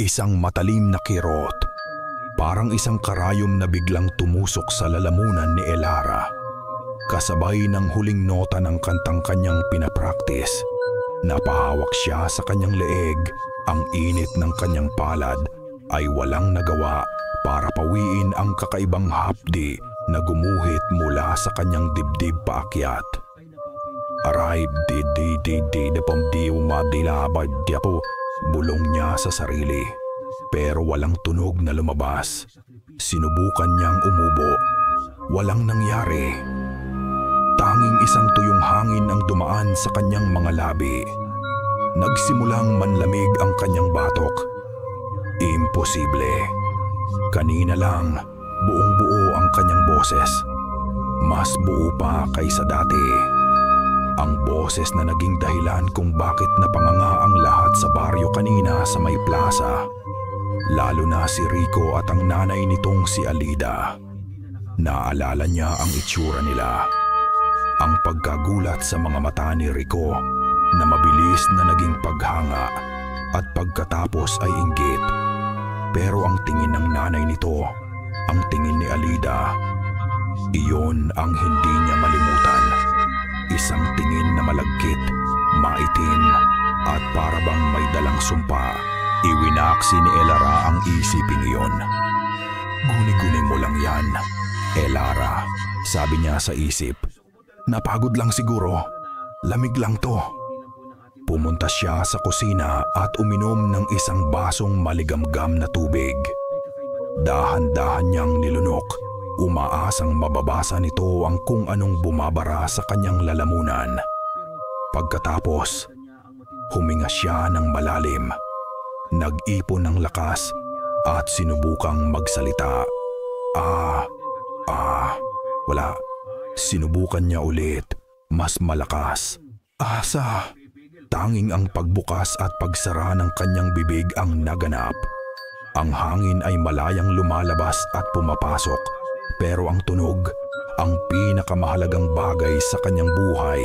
Isang matalim na kirot, parang isang karayom na biglang tumusok sa lalamunan ni Elara. Kasabay ng huling nota ng kantang kanyang pinapraktis, napahawak siya sa kanyang leeg. Ang init ng kanyang palad ay walang nagawa para pawiin ang kakaibang hapdi na gumuhit mula sa kanyang dibdib paakyat. Aray di na pamdiw madilabad po, bulong niya sa sarili. Pero walang tunog na lumabas. Sinubukan niyang umubo. Walang nangyari. Tanging isang tuyong hangin ang dumaan sa kanyang mga labi. Nagsimulang manlamig ang kanyang batok. Imposible. Kanina lang, buong-buo ang kanyang boses. Mas buo pa kaysa dati. Ang boses na naging dahilan kung bakit napanganga ang lahat sa baryo kanina sa may plaza. Lalo na si Rico at ang nanay nitong si Alida. Naalala niya ang itsura nila. Ang pagkagulat sa mga mata ni Rico na mabilis na naging paghanga at pagkatapos ay inggit. Pero ang tingin ng nanay nito, ang tingin ni Alida, iyon ang hindi niya malimutan. Isang tingin na malagkit, maitim at parabang may dalang sumpa. Iwinaksi ni Elara ang isiping iyon. Guni-guni mo lang yan, Elara, sabi niya sa isip. Napagod lang siguro, lamig lang to. Pumunta siya sa kusina at uminom ng isang basong maligamgam na tubig. Dahan-dahan niyang nilunok, umaasang mababasa nito ang kung anong bumabara sa kanyang lalamunan. Pagkatapos, huminga siya ng malalim. Nag-ipon ng lakas at sinubukang magsalita. Wala. Sinubukan niya ulit, mas malakas. Asa. Tanging ang pagbukas at pagsara ng kanyang bibig ang naganap. Ang hangin ay malayang lumalabas at pumapasok, pero ang tunog, ang pinakamahalagang bagay sa kanyang buhay,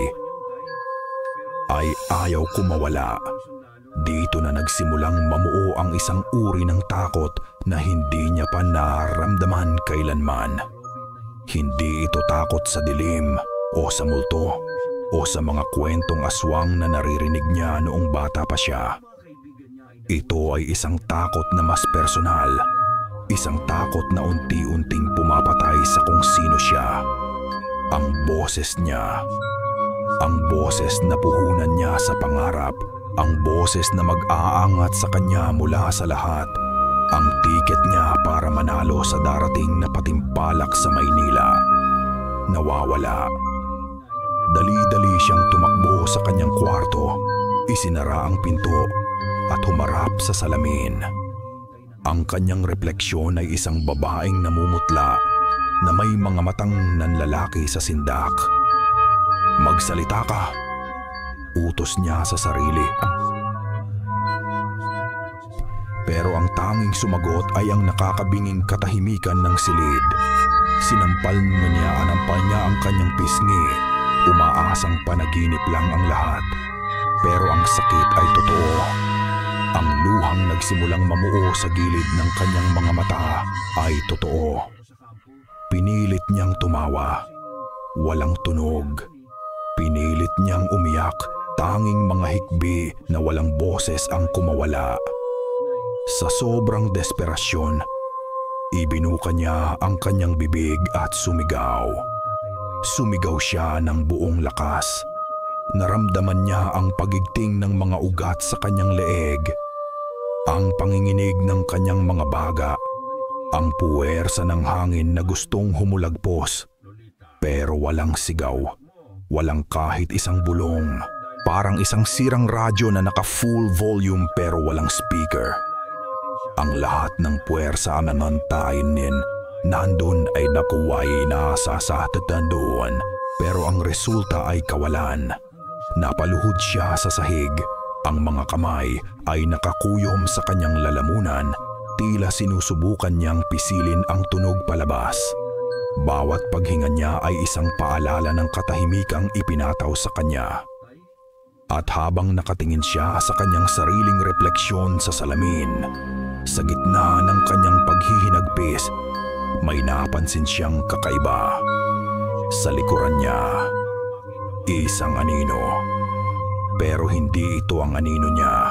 ay ayaw kumawala. Dito na nagsimulang mamuo ang isang uri ng takot na hindi niya pa nararamdaman kailanman. Hindi ito takot sa dilim o sa multo o sa mga kwentong aswang na naririnig niya noong bata pa siya. Ito ay isang takot na mas personal, isang takot na unti-unting pumapatay sa kung sino siya. Ang boses niya, ang boses na puhunan niya sa pangarap, ang boses na mag-aangat sa kanya mula sa lahat, ang tiket niya para manalo sa darating na patimpalak sa Maynila. Nawawala. Dali-dali siyang tumakbo sa kanyang kwarto, isinara ang pinto at humarap sa salamin. Ang kanyang refleksyon ay isang babaeng namumutla na may mga matang nanlalaki sa sindak. Magsalita ka, utos niya sa sarili. Pero ang tanging sumagot ay ang nakakabinging katahimikan ng silid. Sinampal niya ang kanyang pisngi. Umaasang panaginip lang ang lahat. Pero ang sakit ay totoo. Ang luhang nagsimulang mamuo sa gilid ng kanyang mga mata ay totoo. Pinilit niyang tumawa. Walang tunog. Pinilit niyang umiyak. Tanging mga hikbi na walang boses ang kumawala. Sa sobrang desperasyon, ibinuka niya ang kanyang bibig at sumigaw. Sumigaw siya ng buong lakas. Naramdaman niya ang pagigting ng mga ugat sa kanyang leeg, ang panginginig ng kanyang mga baga, ang puwersa ng hangin na gustong humulagpos. Pero walang sigaw, walang kahit isang bulong. Parang isang sirang radyo na naka-full volume pero walang speaker. Ang lahat ng puwersa na nantayin nandun ay nakuway na sa tatandun, pero ang resulta ay kawalan. Napaluhod siya sa sahig. Ang mga kamay ay nakakuyom sa kanyang lalamunan, tila sinusubukan niyang pisilin ang tunog palabas. Bawat paghinga niya ay isang paalala ng katahimikang ipinataw sa kanya. At habang nakatingin siya sa kanyang sariling refleksyon sa salamin, Sa gitna ng kanyang paghihinagpis, may napansin siyang kakaiba. Sa likuran niya, isang anino. Pero hindi ito ang anino niya.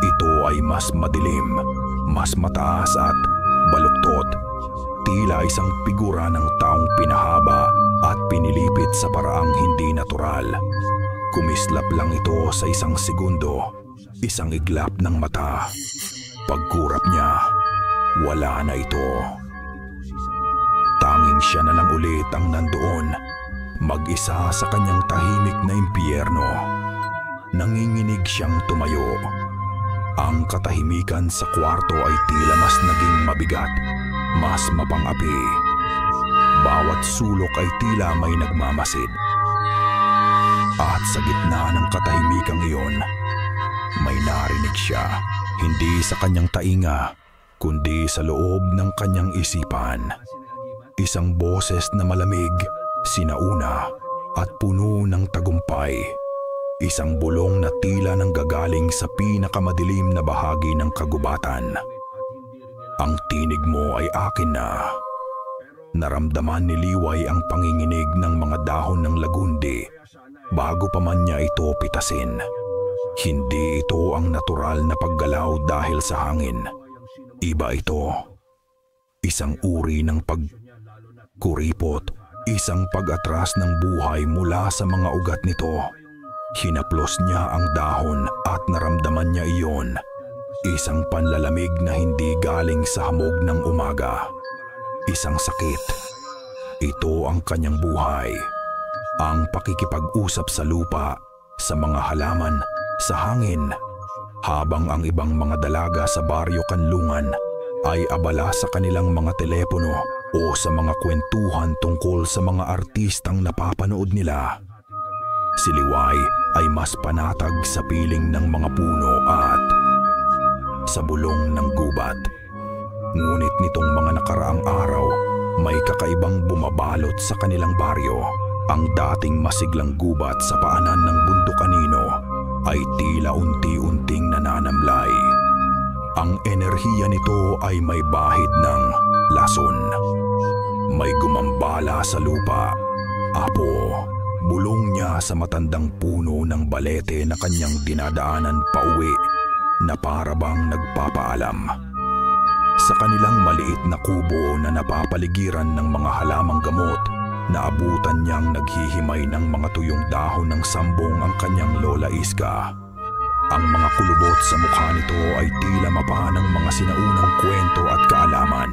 Ito ay mas madilim, mas mataas at baluktot. Tila isang figura ng taong pinahaba at pinilipit sa paraang hindi natural. Kumislap lang ito sa isang segundo, isang iglap ng mata. Pagkurap niya, wala na ito. Tanging siya na lang ulit ang nandoon, mag-isa sa kanyang tahimik na impyerno. Nanginginig siyang tumayo. Ang katahimikan sa kwarto ay tila mas naging mabigat, mas mapangapi. Bawat sulok ay tila may nagmamasid. At sa gitna ng katahimikang iyon, may narinig siya, hindi sa kanyang tainga, kundi sa loob ng kanyang isipan. Isang boses na malamig, sinauna at puno ng tagumpay. Isang bulong na tila nanggagaling sa pinakamadilim na bahagi ng kagubatan. Ang tinig mo ay akin na. Naramdaman ni Liway ang panginginig ng mga dahon ng lagundi bago pa man niya ito pitasin. Hindi ito ang natural na paggalaw dahil sa hangin. Iba ito. Isang uri ng pagkuripot, isang pag-atras ng buhay mula sa mga ugat nito. Hinaplos niya ang dahon at naramdaman niya iyon. Isang panlalamig na hindi galing sa hamog ng umaga. Isang sakit. Ito ang kanyang buhay. Ang pakikipag-usap sa lupa, sa mga halaman, sa hangin. Habang ang ibang mga dalaga sa baryo Kanlungan ay abala sa kanilang mga telepono o sa mga kwentuhan tungkol sa mga artistang napapanood nila. Si Liway ay mas panatag sa piling ng mga puno at sa bulong ng gubat. Ngunit nitong mga nakaraang araw, may kakaibang bumabalot sa kanilang baryo. Ang dating masiglang gubat sa paanan ng bundok kanino ay tila unti-unting nananamlay. Ang enerhiya nito ay may bahid ng lason. May gumambala sa lupa. Apo, bulong niya sa matandang puno ng balete na kanyang dinadaanan pauwi na parabang nagpapaalam. Sa kanilang maliit na kubo na napapaligiran ng mga halamang gamot, naabutan niyang naghihimay ng mga tuyong dahon ng sambong ang kanyang Lola Iska. Ang mga kulubot sa mukha nito ay tila mapa ng mga sinaunang kwento at kaalaman.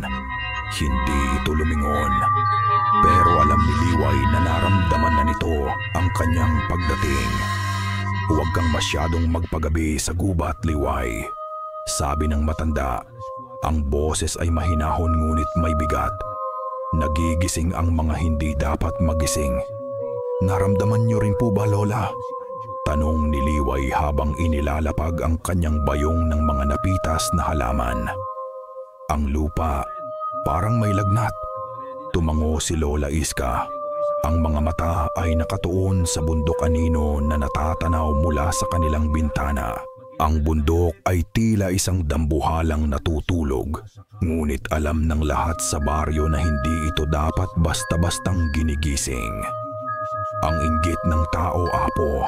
Hindi ito lumingon. Pero alam ni Liway na naramdaman na nito ang kanyang pagdating. Huwag kang masyadong magpagabi sa gubat, Liway. Sabi ng matanda, ang boses ay mahinahon ngunit may bigat. Nagigising ang mga hindi dapat magising. Naramdaman niyo rin po ba, Lola? Tanong ni Liway habang inilalapag ang kanyang bayong ng mga napitas na halaman. Ang lupa, parang may lagnat. Tumango si Lola Iska. Ang mga mata ay nakatuon sa bundok anino na natatanaw mula sa kanilang bintana. Ang bundok ay tila isang dambuhalang natutulog. Ngunit alam ng lahat sa baryo na hindi ito dapat basta-bastang ginigising. Ang inggit ng tao, Apo.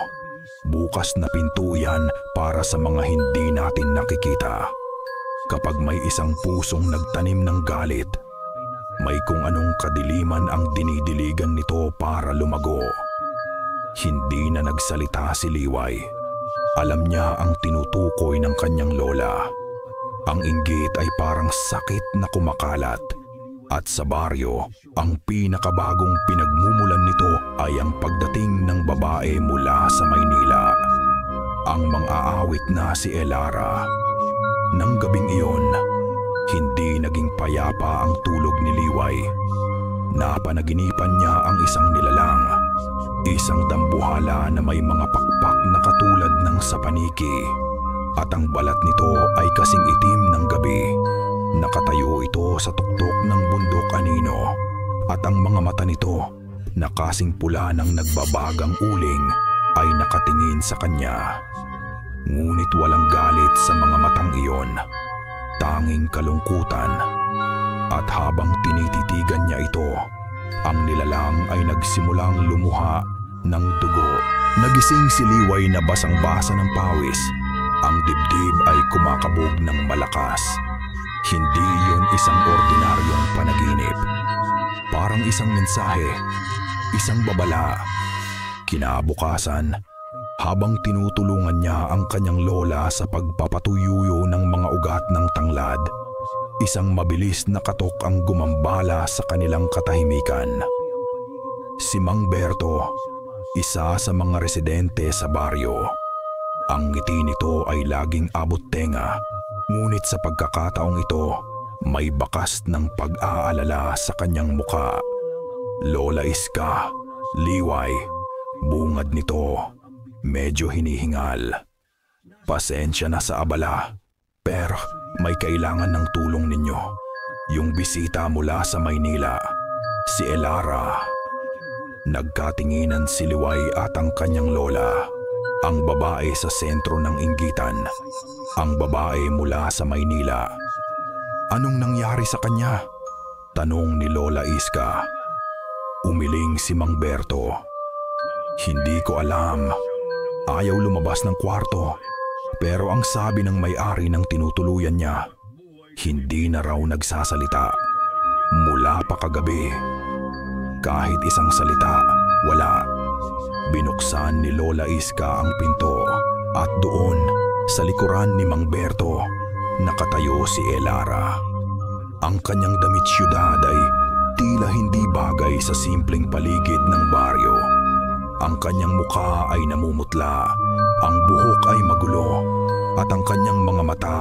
Bukas na pinto yan para sa mga hindi natin nakikita. Kapag may isang pusong nagtanim ng galit, may kung anong kadiliman ang dinidiligan nito para lumago. Hindi na nagsalita si Liway. Alam niya ang tinutukoy ng kanyang lola. Ang inggit ay parang sakit na kumakalat. At sa baryo, ang pinakabagong pinagmumulan nito ay ang pagdating ng babae mula sa Maynila. Ang mang-aawit na si Elara. Nang gabing iyon, hindi naging payapa ang tulog ni Liway. Napanaginipan niya ang isang nilalang. Isang dambuhala na may mga pakpak na katulad ng sapaniki. At ang balat nito ay kasing itim ng gabi. Nakatayo ito sa tuktok ng bundok anino. At ang mga mata nito na kasing pula ng nagbabagang uling ay nakatingin sa kanya. Ngunit walang galit sa mga matang iyon. tanging kalungkutan. At habang tinititigan niya ito, ang nilalang ay nagsimulang lumuha ng dugo. Nagising si Liway na basang-basa ng pawis. Ang dibdib ay kumakabog ng malakas. Hindi yun isang ordinaryong panaginip. Parang isang mensahe, isang babala. Kinabukasan, habang tinutulungan niya ang kanyang lola sa pagpapatuyuyo ng mga ugat ng tanglad, isang mabilis na katok ang gumambala sa kanilang katahimikan. Si Mang Berto, isa sa mga residente sa baryo. Ang ngiti nito ay laging abot tenga, ngunit sa pagkakataong ito, may bakas ng pag-aalala sa kanyang muka. Lola Iska, Liway, bungad nito, medyo hinihingal. Pasensya na sa abala, pero may kailangan ng tulong ninyo. Yung bisita mula sa Maynila, si Elara. Nagkatinginan si Liway at ang kanyang lola. Ang babae sa sentro ng inggitan. Ang babae mula sa Maynila. Anong nangyari sa kanya? Tanong ni Lola Iska. Umiling si Mang Berto. Hindi ko alam. Ayaw lumabas ng kwarto. Pero ang sabi ng may-ari ng tinutuluyan niya, hindi na raw nagsasalita. Mula pa kagabi. Kahit isang salita, wala. Binuksan ni Lola Iska ang pinto at doon, sa likuran ni Mang Berto, nakatayo si Elara. Ang kanyang damit syudad ay tila hindi bagay sa simpleng paligid ng baryo. Ang kanyang mukha ay namumutla, ang buhok ay magulo, at ang kanyang mga mata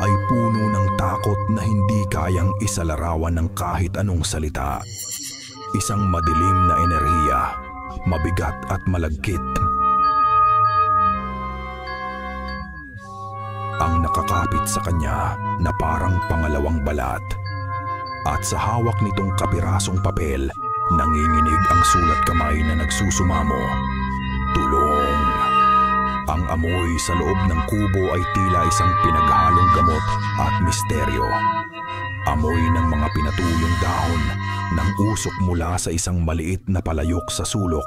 ay puno ng takot na hindi kayang isalarawan ng kahit anong salita. Isang madilim na enerhiya, mabigat at malagkit ang nakakapit sa kanya na parang pangalawang balat. At sa hawak nitong kapirasong papel, nanginginig ang sulat kamay na nagsusumamo. Tulong! Ang amoy sa loob ng kubo ay tila isang pinaghalong gamot at misteryo. Amoy ng mga pinatuyong dahon, ng usok mula sa isang maliit na palayok sa sulok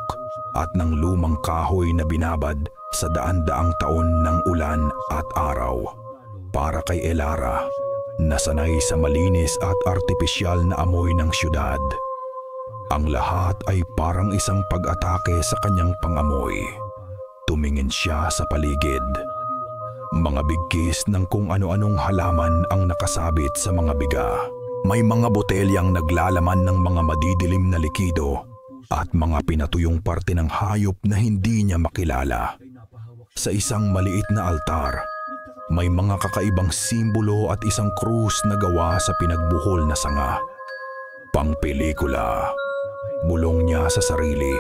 at ng lumang kahoy na binabad sa daan-daang taon ng ulan at araw. Para kay Elara, nasanay sa malinis at artipisyal na amoy ng syudad. Ang lahat ay parang isang pag-atake sa kanyang pangamoy. Tumingin siya sa paligid. Mga bigkis ng kung ano-anong halaman ang nakasabit sa mga biga. May mga botelyang naglalaman ng mga madidilim na likido at mga pinatuyong parte ng hayop na hindi niya makilala. Sa isang maliit na altar, may mga kakaibang simbolo at isang krus na gawa sa pinagbuhol na sanga. Pangpelikula, bulong niya sa sarili,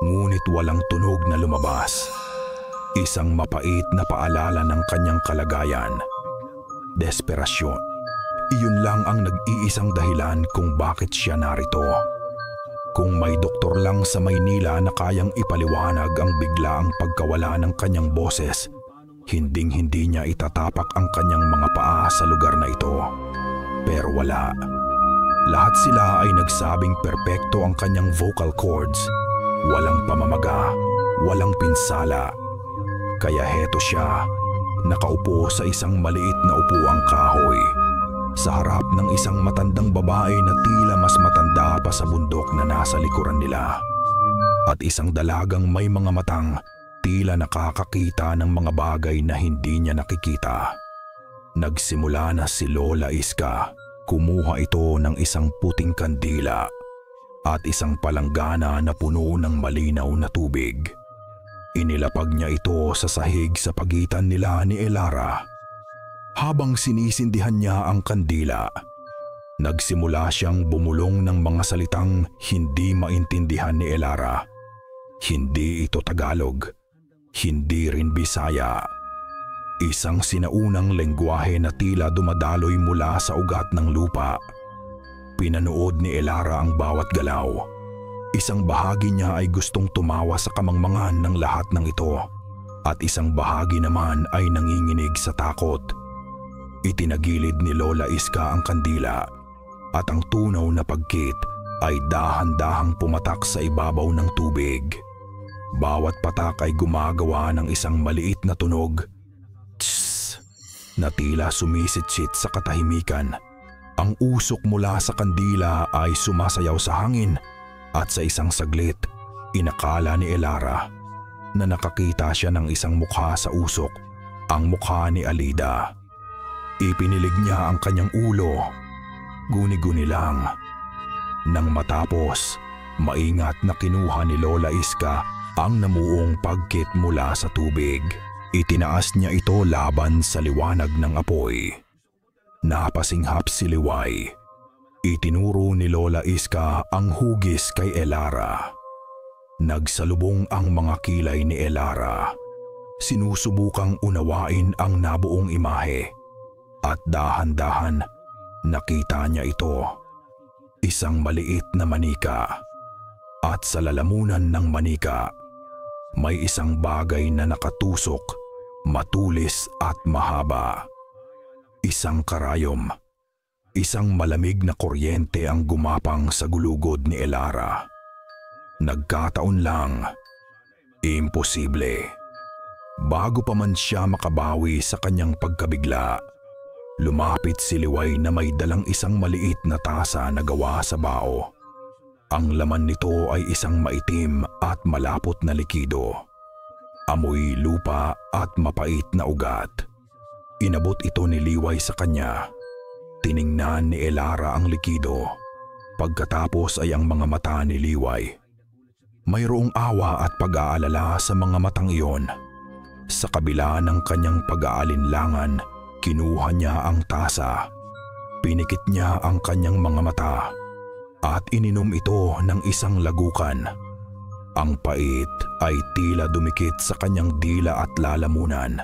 ngunit walang tunog na lumabas. Isang mapait na paalala ng kanyang kalagayan. Desperasyon. Iyon lang ang nag-iisang dahilan kung bakit siya narito. Kung may doktor lang sa Maynila na kayang ipaliwanag ang biglaang pagkawala ng kanyang boses, hinding-hindi niya itatapak ang kanyang mga paa sa lugar na ito. Pero wala. Lahat sila ay nagsabing perpekto ang kanyang vocal cords. Walang pamamaga, walang pinsala. Kaya heto siya, nakaupo sa isang maliit na upuang kahoy, sa harap ng isang matandang babae na tila mas matanda pa sa bundok na nasa likuran nila. At isang dalagang may mga matang tila nakakakita ng mga bagay na hindi niya nakikita. Nagsimula na si Lola Iska. Kumuha ito ng isang puting kandila at isang palanggana na puno ng malinaw na tubig. Inilapag niya ito sa sahig sa pagitan nila ni Elara. Habang sinisindihan niya ang kandila, nagsimula siyang bumulong ng mga salitang hindi maintindihan ni Elara. Hindi ito Tagalog, hindi rin Bisaya. Isang sinaunang lengguwahe na tila dumadaloy mula sa ugat ng lupa. Pinanood ni Elara ang bawat galaw. Isang bahagi niya ay gustong tumawa sa kamangmangan ng lahat ng ito, at isang bahagi naman ay nanginginig sa takot. Itinagilid ni Lola Iska ang kandila at ang tunaw na pagkit ay dahan-dahang pumatak sa ibabaw ng tubig. Bawat patak ay gumagawa ng isang maliit na tunog, tss, na tila sumisitsit sa katahimikan. Ang usok mula sa kandila ay sumasayaw sa hangin at sa isang saglit, inakala ni Elara na nakakita siya ng isang mukha sa usok, ang mukha ni Alida. Ipinilig niya ang kanyang ulo, guni-guni lang. Nang matapos, maingat na kinuha ni Lola Iska ang namuong pagkit mula sa tubig. Itinaas niya ito laban sa liwanag ng apoy. Napasinghap si Liway. Itinuro ni Lola Iska ang hugis kay Elara. Nagsalubong ang mga kilay ni Elara. Sinusubukang unawain ang nabuong imahe. At dahan-dahan, nakita niya ito. Isang maliit na manika. At sa lalamunan ng manika, may isang bagay na nakatusok, matulis at mahaba. Isang karayom. Isang malamig na kuryente ang gumapang sa gulugod ni Elara. Nagkataon lang. Imposible. Bago pa man siya makabawi sa kanyang pagkabigla, lumapit si Liway na may dalang isang maliit na tasa na gawa sa bao. Ang laman nito ay isang maitim at malapot na likido. Amoy lupa at mapait na ugat. Inabot ito ni Liway sa kanya. Tiningnan ni Elara ang likido. Pagkatapos ay ang mga mata ni Liway. Mayroong awa at pag-aalala sa mga matang iyon. Sa kabila ng kanyang pag-aalinlangan, kinuha niya ang tasa. Pinikit niya ang kanyang mga mata at ininom ito ng isang lagukan. Ang pait ay tila dumikit sa kanyang dila at lalamunan.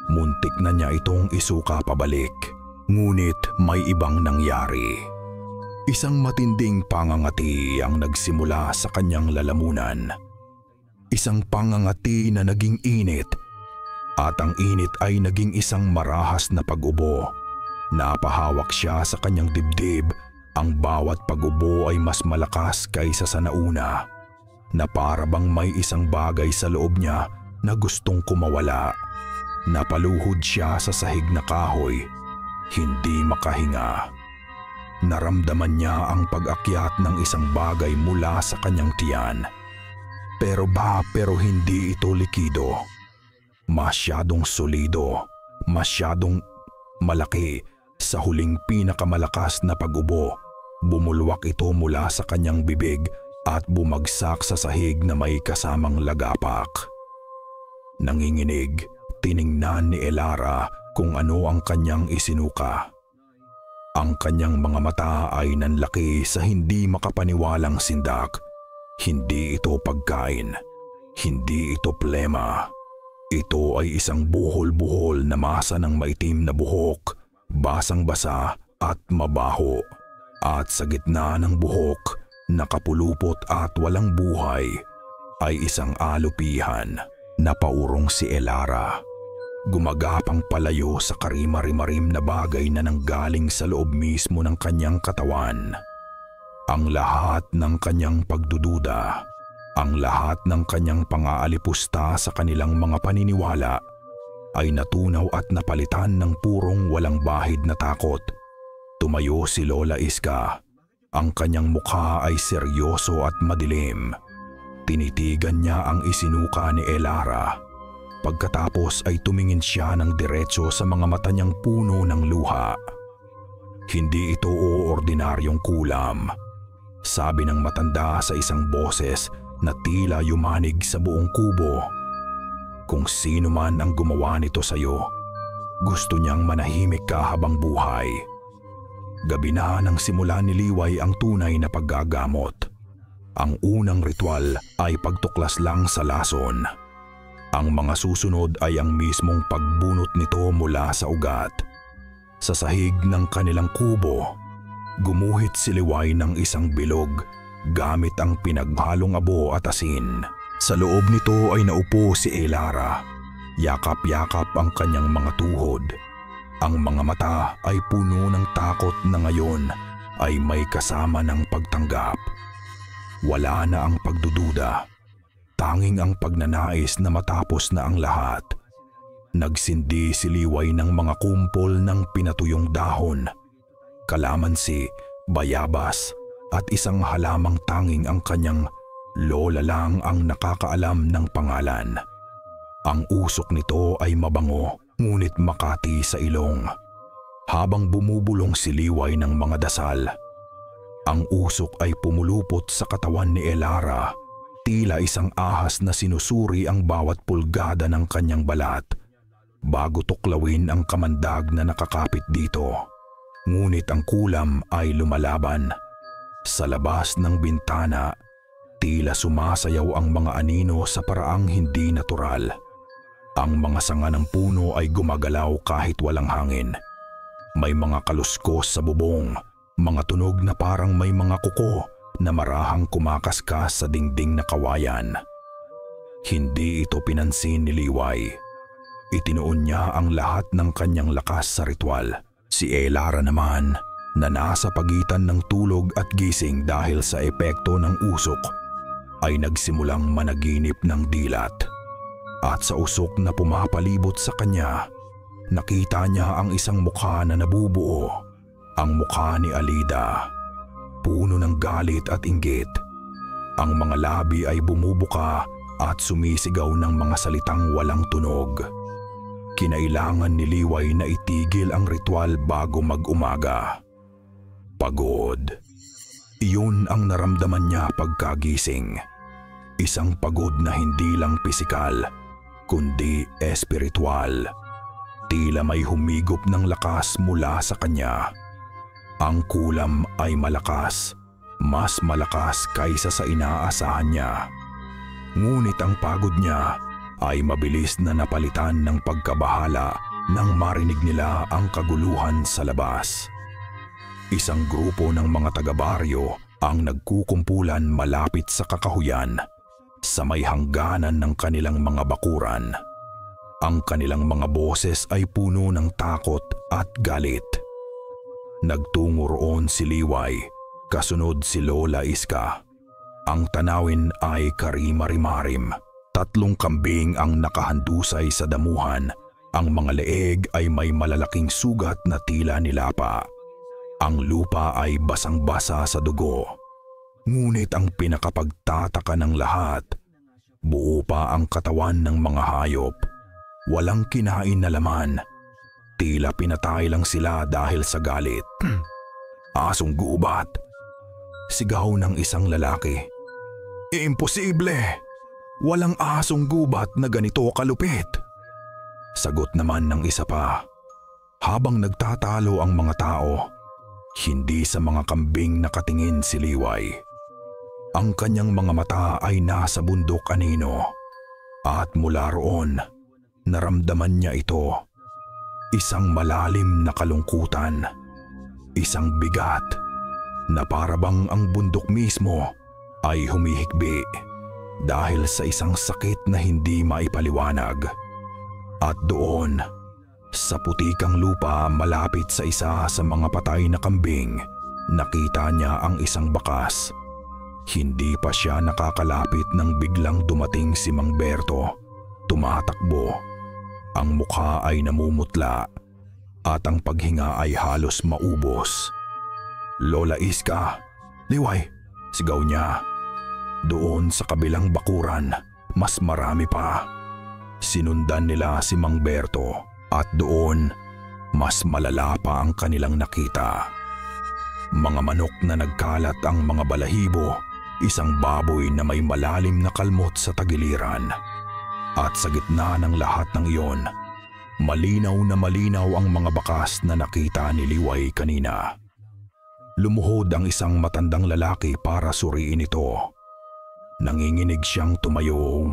Muntik na niya itong isuka pabalik, ngunit may ibang nangyari. Isang matinding pangangati ang nagsimula sa kanyang lalamunan. Isang pangangati na naging init, at ang init ay naging isang marahas na pag-ubo. Napahawak siya sa kanyang dibdib. Ang bawat pag-ubo ay mas malakas kaysa sa nauna, na para bang may isang bagay sa loob niya na gustong kumawala. Napaluhod siya sa sahig na kahoy, hindi makahinga. Naramdaman niya ang pag-akyat ng isang bagay mula sa kanyang tiyan. Pero hindi ito likido. Masyadong solido, masyadong malaki. Sa huling pinakamalakas na pag-ubo, bumulwak ito mula sa kanyang bibig at bumagsak sa sahig na may kasamang lagapak. Nanginginig, tiningnan ni Elara kung ano ang kanyang isinuka. Ang kanyang mga mata ay nanlaki sa hindi makapaniwalang sindak. Hindi ito pagkain. Hindi ito plema. Ito ay isang buhol-buhol na masa ng maitim na buhok, basang-basa at mabaho. At sa gitna ng buhok, nakapulupot at walang buhay, ay isang alupihan. Napaurong si Elara. Gumagapang palayo sa karimari-marim na bagay na nanggaling sa loob mismo ng kanyang katawan. Ang lahat ng kanyang pagdududa, ang lahat ng kanyang pang-aalipusta sa kanilang mga paniniwala ay natunaw at napalitan ng purong walang bahid na takot. Tumayo si Lola Iska. Ang kanyang mukha ay seryoso at madilim. Tinitigan niya ang isinuka ni Elara. Pagkatapos ay tumingin siya ng diretso sa mga mata niyang puno ng luha. Hindi ito ordinaryong kulam. Sabi ng matanda sa isang boses na tila yumanig sa buong kubo. Kung sino man ang gumawa nito sa iyo, gusto niyang manahimik ka habang buhay. Gabi na nang simula ni Liway ang tunay na paggagamot. Ang unang ritual ay pagtuklas lang sa lason. Ang mga susunod ay ang mismong pagbunot nito mula sa ugat. Sa sahig ng kanilang kubo, gumuhit si Liway ng isang bilog gamit ang pinaghalong abo at asin. Sa loob nito ay naupo si Elara. Yakap-yakap ang kanyang mga tuhod. Ang mga mata ay puno ng takot na ngayon ay may kasama ng pagtanggap. Wala na ang pagdududa, tanging ang pagnanais na matapos na ang lahat. Nagsindi si Liway ng mga kumpol ng pinatuyong dahon, kalamansi, bayabas at isang halamang tanging ang kanyang lola lang ang nakakaalam ng pangalan. Ang usok nito ay mabango ngunit makati sa ilong. Habang bumubulong si Liway ng mga dasal, ang usok ay pumulupot sa katawan ni Elara, tila isang ahas na sinusuri ang bawat pulgada ng kanyang balat bago tuklawin ang kamandag na nakakapit dito. Ngunit ang kulam ay lumalaban. Sa labas ng bintana, tila sumasayaw ang mga anino sa paraang hindi natural. Ang mga sanga ng puno ay gumagalaw kahit walang hangin. May mga kaluskos sa bubong, mga tunog na parang may mga kuko na marahang kumakaskas sa dingding na kawayan. Hindi ito pinansin ni Liway. Itinuon niya ang lahat ng kanyang lakas sa ritual. Si Elara naman, na nasa pagitan ng tulog at gising dahil sa epekto ng usok, ay nagsimulang managinip ng dilat. At sa usok na pumapalibot sa kanya, nakita niya ang isang mukha na nabubuo, ang mukha ni Alida. Puno ng galit at inggit. Ang mga labi ay bumubuka at sumisigaw ng mga salitang walang tunog. Kinailangan ni Liway na itigil ang ritual bago mag-umaga. Pagod. Iyon ang naramdaman niya pagkagising. Isang pagod na hindi lang pisikal, kundi espiritual. Tila may humigop ng lakas mula sa kanya. Ang kulam ay malakas, mas malakas kaysa sa inaasahan niya. Ngunit ang pagod niya ay mabilis na napalitan ng pagkabahala nang marinig nila ang kaguluhan sa labas. Isang grupo ng mga taga-baryo ang nagkukumpulan malapit sa kakahuyan sa may hangganan ng kanilang mga bakuran. Ang kanilang mga boses ay puno ng takot at galit. Nagtungo roon si Liway, kasunod si Lola Iska. Ang tanawin ay karimari-marim. 3 kambing ang nakahandusay sa damuhan. Ang mga leeg ay may malalaking sugat na tila nilapa. Ang lupa ay basang-basa sa dugo. Ngunit ang pinakapagtataka ng lahat, buo pa ang katawan ng mga hayop. Walang kinain na laman. Tila pinatay lang sila dahil sa galit. Asong gubat. Sigaw ng isang lalaki. Imposible! Walang asong gubat na ganito kalupit. Sagot naman ng isa pa. Habang nagtatalo ang mga tao, hindi sa mga kambing nakatingin si Liway. Ang kanyang mga mata ay nasa bundok anino. At mula roon, naramdaman niya ito. Isang malalim na kalungkutan. Isang bigat na parabang ang bundok mismo ay humihikbi dahil sa isang sakit na hindi maipaliwanag. At doon, sa putikang lupa malapit sa isa sa mga patay na kambing, nakita niya ang isang bakas. Hindi pa siya nakakalapit nang biglang dumating si Mang Berto. Tumatakbo. Ang mukha ay namumutla at ang paghinga ay halos maubos. Lola Iska, Liway, sigaw niya. Doon sa kabilang bakuran, mas marami pa. Sinundan nila si Mang Berto at doon, mas malala pa ang kanilang nakita. Mga manok na nagkalat ang mga balahibo, isang baboy na may malalim na kalmot sa tagiliran. At sa gitna ng lahat ng iyon, malinaw na malinaw ang mga bakas na nakita ni Liway kanina. Lumuhod ang isang matandang lalaki para suriin ito. Nanginginig siyang tumayo.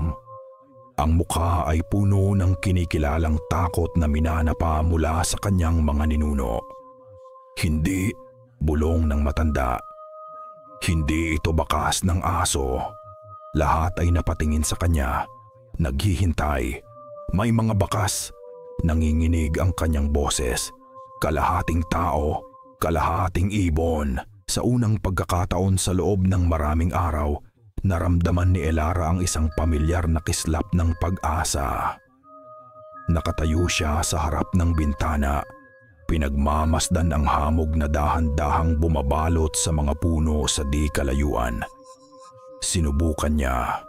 Ang mukha ay puno ng kinikilalang takot na minanapa mula sa kanyang mga ninuno. Hindi, bulong ng matanda. Hindi ito bakas ng aso. Lahat ay napatingin sa kanya, naghihintay. May mga bakas, Nanginginig ang kanyang boses, kalahating tao, kalahating ibon. Sa unang pagkakataon sa loob ng maraming araw, naramdaman ni Elara ang isang pamilyar na kislap ng pag-asa. Nakatayo siya sa harap ng bintana, pinagmamasdan ang hamog na dahan-dahang bumabalot sa mga puno sa di kalayuan. Sinubukan niya.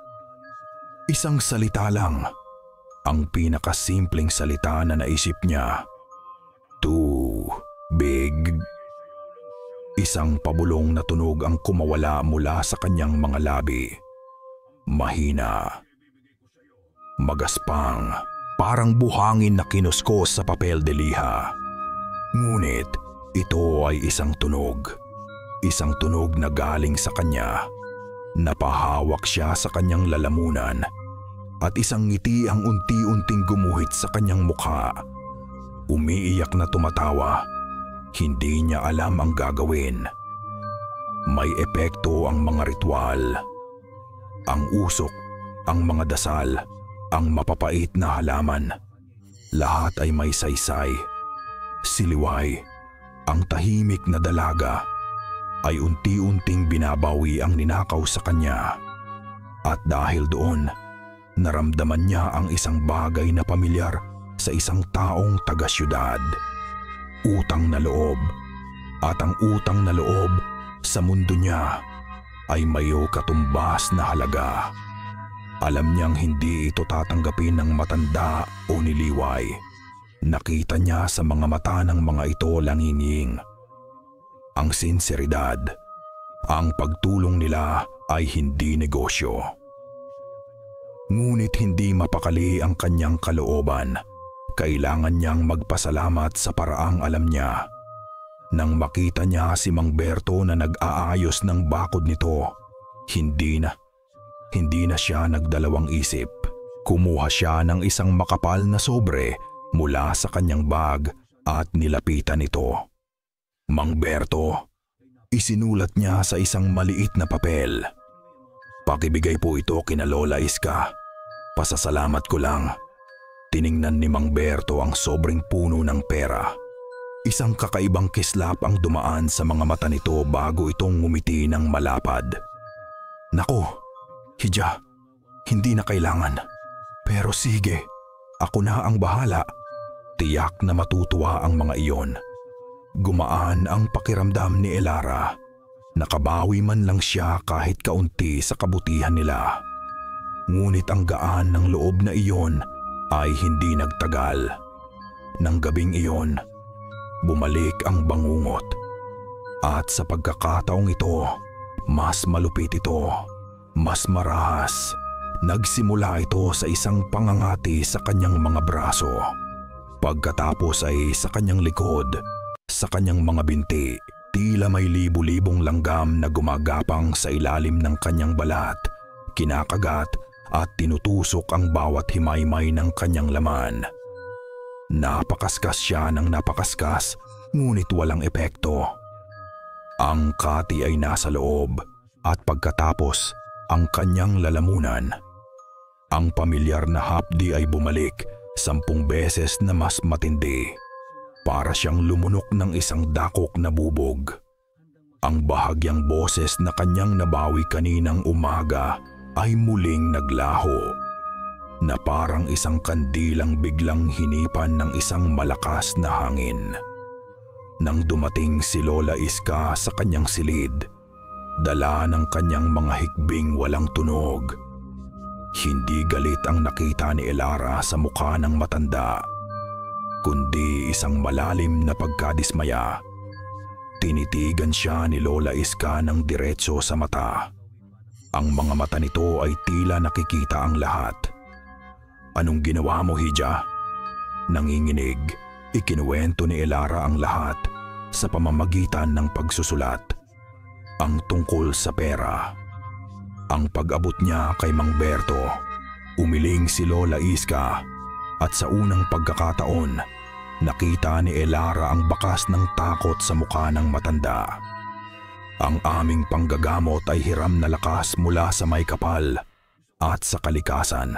Isang salita lang, ang pinakasimpleng salita na naisip niya. Too big. Isang pabulong na tunog ang kumawala mula sa kanyang mga labi. Mahina. Magaspang. Parang buhangin na kinuskos sa papel de liha. Ngunit ito ay isang tunog. Isang tunog na galing sa kanya. Napahawak siya sa kanyang lalamunan at isang ngiti ang unti-unting gumuhit sa kanyang mukha. Umiiyak na tumatawa. Hindi niya alam ang gagawin. May epekto ang mga ritual. Ang usok, ang mga dasal, ang mapapait na halaman. Lahat ay may saysay. Siliway, ang tahimik na dalaga, ay unti-unting binabawi ang ninakaw sa kanya. At dahil doon, naramdaman niya ang isang bagay na pamilyar sa isang taong taga-syudad. Utang na loob. At ang utang na loob sa mundo niya ay may katumbas na halaga. Alam niyang hindi ito tatanggapin ng matanda o niliway. Nakita niya sa mga mata ng mga ito langinging. Ang sinseridad, ang pagtulong nila ay hindi negosyo. Ngunit hindi mapakali ang kanyang kalooban. Kailangan niyang magpasalamat sa paraang alam niya. Nang makita niya si Mang Berto na nag-aayos ng bakod nito, hindi na siya nagdalawang isip. Kumuha siya ng isang makapal na sobre mula sa kanyang bag at nilapitan ito. Mang Berto, isinulat niya sa isang maliit na papel. Pakibigay po ito kina Lola Iska. Pasasalamat ko lang. Tiningnan ni Mang Berto ang sobrang puno ng pera. Isang kakaibang kislap ang dumaan sa mga mata nito bago itong ngumiti ng malapad. Nako, Hidya, hindi na kailangan. Pero sige, ako na ang bahala. Tiyak na matutuwa ang mga iyon. Gumaan ang pakiramdam ni Elara. Nakabawi man lang siya kahit kaunti sa kabutihan nila. Ngunit ang gaan ng loob na iyon ay hindi nagtagal. Nang gabing iyon, bumalik ang bangungot. At sa pagkakataong ito, mas malupit ito, mas marahas. Nagsimula ito sa isang pangangati sa kanyang mga braso. Pagkatapos ay sa kanyang likod, sa kanyang mga binti, tila may libu-libong langgam na gumagapang sa ilalim ng kanyang balat, kinakagat at tinutusok ang bawat himaymay ng kanyang laman. Napakaskas siya ng napakaskas, ngunit walang epekto. Ang kati ay nasa loob at pagkatapos ang kanyang lalamunan. Ang pamilyar na hapdi ay bumalik 10 beses na mas matindi. Para siyang lumunok ng isang dakok na bubog. Ang bahagyang boses na kanyang nabawi kaninang umaga ay muling naglaho, na parang isang kandilang biglang hinipan ng isang malakas na hangin. Nang dumating si Lola Iska sa kanyang silid, dala ng kanyang mga hikbing walang tunog. Hindi galit ang nakita ni Elara sa mukha ng matanda, kundi isang malalim na pagkadismaya. Tinitigan siya ni Lola Iska ng diretso sa mata. Ang mga mata nito ay tila nakikita ang lahat. Anong ginawa mo, Hidya? Nanginginig, ikinuwento ni Elara ang lahat sa pamamagitan ng pagsusulat. Ang tungkol sa pera. Ang pag-abot niya kay Mang Berto. Umiling si Lola Iska at sa unang pagkakataon, nakita ni Elara ang bakas ng takot sa mukha ng matanda. Ang aming panggagamot ay hiram na lakas mula sa may kapal at sa kalikasan.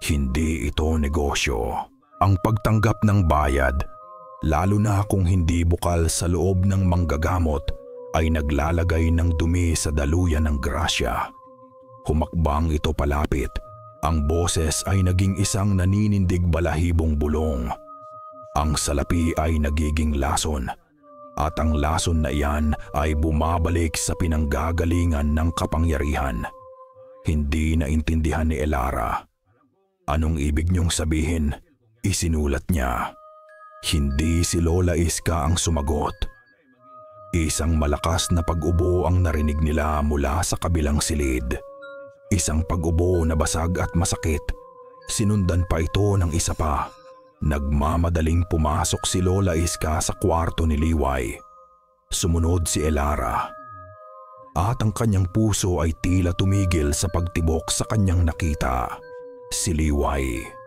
Hindi ito negosyo. Ang pagtanggap ng bayad, lalo na kung hindi bukal sa loob ng manggagamot, ay naglalagay ng dumi sa daluyan ng grasya. Humakbang ito palapit. Ang boses ay naging isang naninindig balahibong bulong. Ang salapi ay nagiging lason, at ang lason na iyan ay bumabalik sa pinanggagalingan ng kapangyarihan. Hindi naintindihan ni Elara. Anong ibig niyong sabihin? Isinulat niya. Hindi si Lola Iska ang sumagot. Isang malakas na pag-ubo ang narinig nila mula sa kabilang silid. Isang pag-ubo na basag at masakit. Sinundan pa ito ng isa pa. Nagmamadaling pumasok si Lola Iska sa kwarto ni Liway. Sumunod si Elara. At ang kanyang puso ay tila tumigil sa pagtibok sa kanyang nakita. Si Liway.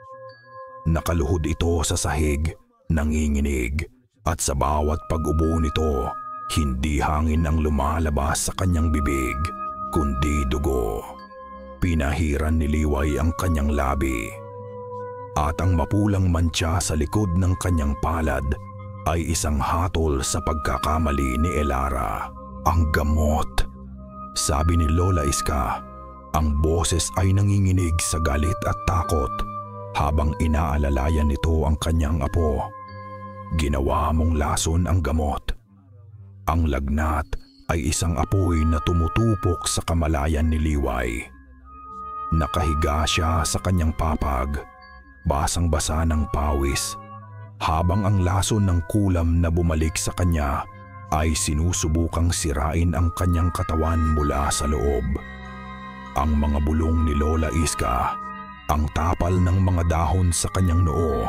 Nakaluhod ito sa sahig, nanginginig, at sa bawat pag-ubo nito, hindi hangin ang lumalabas sa kanyang bibig, kundi dugo. Pinahiran ni Liway ang kanyang labi. At ang mapulang mantsa sa likod ng kanyang palad ay isang hatol sa pagkakamali ni Elara. Ang gamot. Sabi ni Lola Iska, ang boses ay nanginginig sa galit at takot habang inaalalayan nito ang kanyang apo. Ginawa mong lason ang gamot. Ang lagnat ay isang apoy na tumutupok sa kamalayan ni Liway. Nakahiga siya sa kanyang papag, basang-basa ng pawis, habang ang lason ng kulam na bumalik sa kanya ay sinusubukang sirain ang kanyang katawan mula sa loob. Ang mga bulong ni Lola Iska, ang tapal ng mga dahon sa kanyang noo,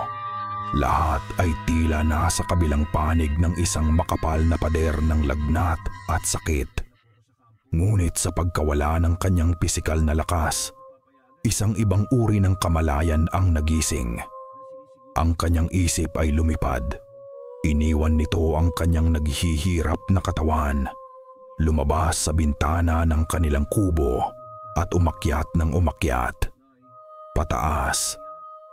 lahat ay tila nasa kabilang panig ng isang makapal na pader ng lagnat at sakit. Ngunit sa pagkawala ng kanyang pisikal na lakas, isang ibang uri ng kamalayan ang nagising. Ang kanyang isip ay lumipad. Iniwan nito ang kanyang naghihirap na katawan. Lumabas sa bintana ng kanilang kubo at umakyat ng umakyat. Pataas.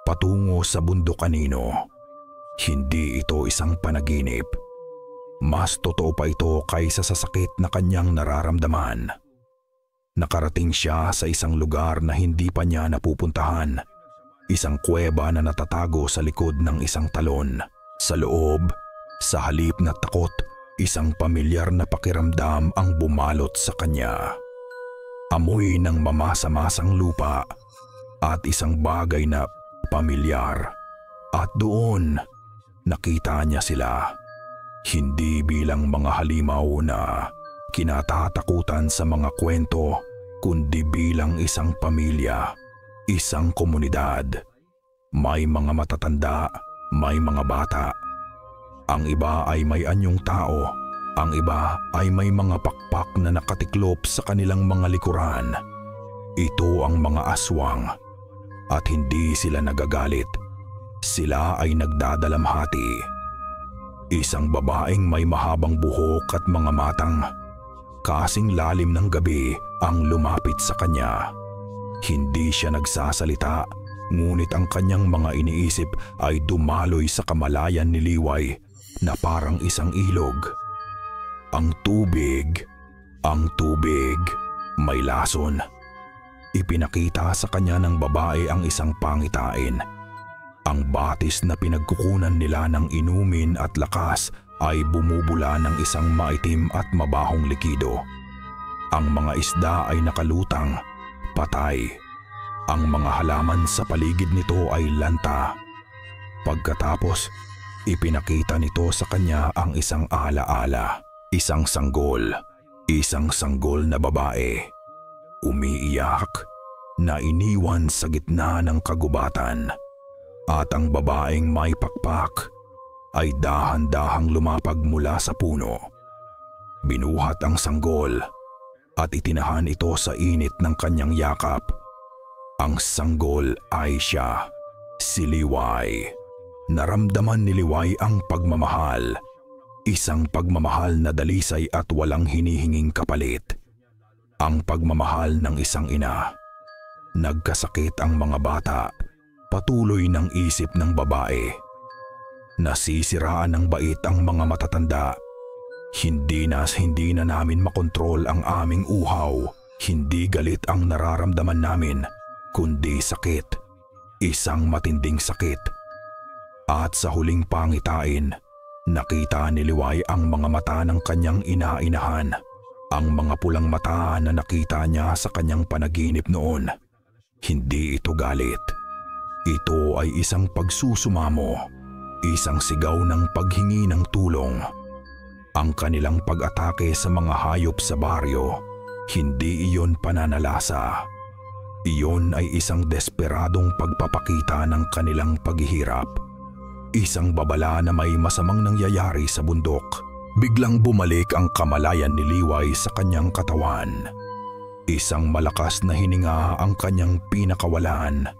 Patungo sa bundok kanino. Hindi ito isang panaginip. Mas totoo pa ito kaysa sa sakit na kanyang nararamdaman. Nakarating siya sa isang lugar na hindi pa niya napupuntahan. Isang kuweba na natatago sa likod ng isang talon. Sa loob, sa halip na takot, isang pamilyar na pakiramdam ang bumalot sa kanya. Amoy ng mamasa-masang lupa at isang bagay na pamilyar. At doon, nakita niya sila. Hindi bilang mga halimaw na kinatatakutan sa mga kwento, kundi bilang isang pamilya, isang komunidad. May mga matatanda, may mga bata. Ang iba ay may anyong tao, ang iba ay may mga pakpak na nakatiklop sa kanilang mga likuran. Ito ang mga aswang. At hindi sila nagagalit. Sila ay nagdadalamhati. Isang babaeng may mahabang buhok at mga matang, kasing lalim ng gabi ang lumapit sa kanya. Hindi siya nagsasalita, ngunit ang kanyang mga iniisip ay dumaloy sa kamalayan ni Liway na parang isang ilog. Ang tubig, may lason. Ipinakita sa kanya ng babae ang isang pangitain. Ang batis na pinagkukunan nila ng inumin at lakas ay bumubula ng isang maitim at mabahong likido. Ang mga isda ay nakalutang, patay. Ang mga halaman sa paligid nito ay lanta. Pagkatapos, ipinakita nito sa kanya ang isang alaala, isang sanggol na babae. Umiiyak na iniwan sa gitna ng kagubatan. At ang babaeng may pakpak ay dahan-dahang lumapag mula sa puno. Binuhat ang sanggol at itinahan ito sa init ng kanyang yakap. Ang sanggol ay siya, si Liway. Naramdaman ni Liway ang pagmamahal, isang pagmamahal na dalisay at walang hinihinging kapalit. Ang pagmamahal ng isang ina. Nagkasakit ang mga bata, patuloy ng isip ng babae. Nasisiraan ng bait ang mga matatanda. Hindi na namin makontrol ang aming uhaw. Hindi galit ang nararamdaman namin, kundi sakit. Isang matinding sakit. At sa huling pangitain, nakita ni Liway ang mga mata ng kanyang inainahan. Ang mga pulang mata na nakita niya sa kanyang panaginip noon. Hindi ito galit. Ito ay isang pagsusumamo, isang sigaw ng paghingi ng tulong. Ang kanilang pag-atake sa mga hayop sa baryo, hindi iyon pananalasa. Iyon ay isang desperadong pagpapakita ng kanilang paghihirap. Isang babala na may masamang nangyayari sa bundok. Biglang bumalik ang kamalayan ni Liway sa kanyang katawan. Isang malakas na hininga ang kanyang pinakawalan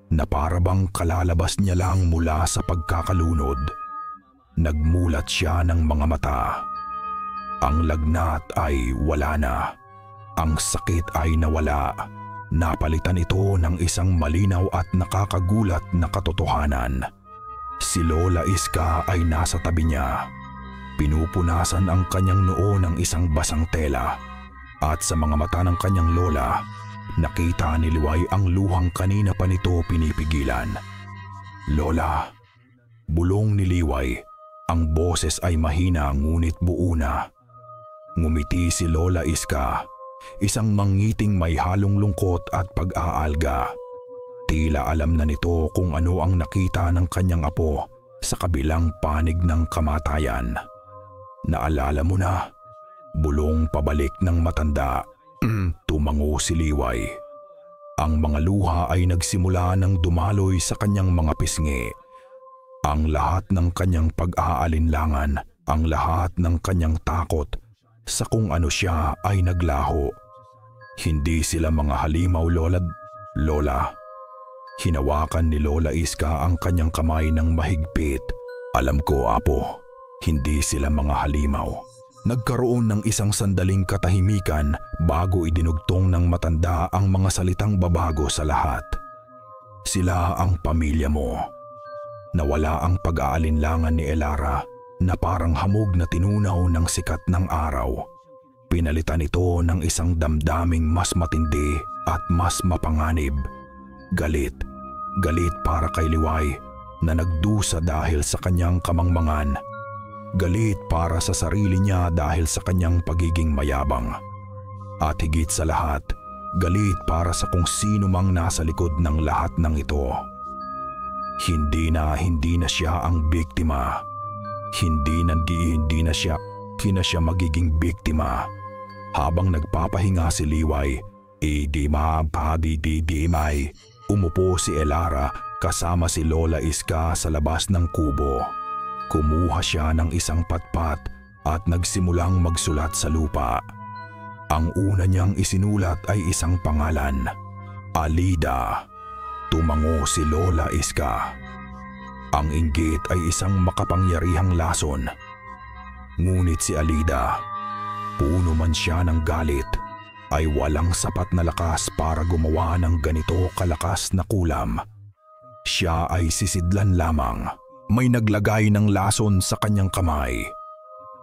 na parabang kalalabas niya lang mula sa pagkakalunod. Nagmulat siya ng mga mata. Ang lagnat ay wala na. Ang sakit ay nawala. Napalitan ito ng isang malinaw at nakakagulat na katotohanan. Si Lola Iska ay nasa tabi niya. Pinupunasan ang kanyang noo ng isang basang tela. At sa mga mata ng kanyang lola, nakita ni Liway ang luhang kanina pa nito pinipigilan. "Lola," bulong ni Liway. Ang boses ay mahina ngunit buo na. Ngumiti si Lola Iska, isang mangiting may halong lungkot at pag-aalga. Tila alam na nito kung ano ang nakita ng kanyang apo sa kabilang panig ng kamatayan. "Naalala mo na?" bulong pabalik ng matanda. Tumango si Liway. Ang mga luha ay nagsimula ng dumaloy sa kanyang mga pisngi. Ang lahat ng kanyang pag-aalinlangan, ang lahat ng kanyang takot sa kung ano siya ay naglaho. "Hindi sila mga halimaw, Lola." Hinawakan ni Lola Iska ang kanyang kamay ng mahigpit. "Alam ko, apo. Hindi sila mga halimaw." Nagkaroon ng isang sandaling katahimikan bago idinugtong ng matanda ang mga salitang babago sa lahat. "Sila ang pamilya mo." Nawala ang pag-aalinlangan ni Elara na parang hamog na tinunaw ng sikat ng araw. Pinalitan ito ng isang damdaming mas matindi at mas mapanganib. Galit. Galit para kay Liway na nagdusa dahil sa kanyang kamangmangan. Galit para sa sarili niya dahil sa kanyang pagiging mayabang. At higit sa lahat, galit para sa kung sino mang nasa likod ng lahat ng ito. Hindi na siya ang biktima. Hindi na siya magiging biktima. Habang nagpapahinga si Liway, umupo si Elara kasama si Lola Iska sa labas ng kubo. Kumuha siya ng isang patpat at nagsimulang magsulat sa lupa. Ang una niyang isinulat ay isang pangalan, Alida. Tumango si Lola Iska. Ang inggit ay isang makapangyarihang lason. Ngunit si Alida, puno man siya ng galit, ay walang sapat na lakas para gumawa ng ganito kalakas na kulam. Siya ay sisidlan lamang. May naglagay ng lason sa kanyang kamay.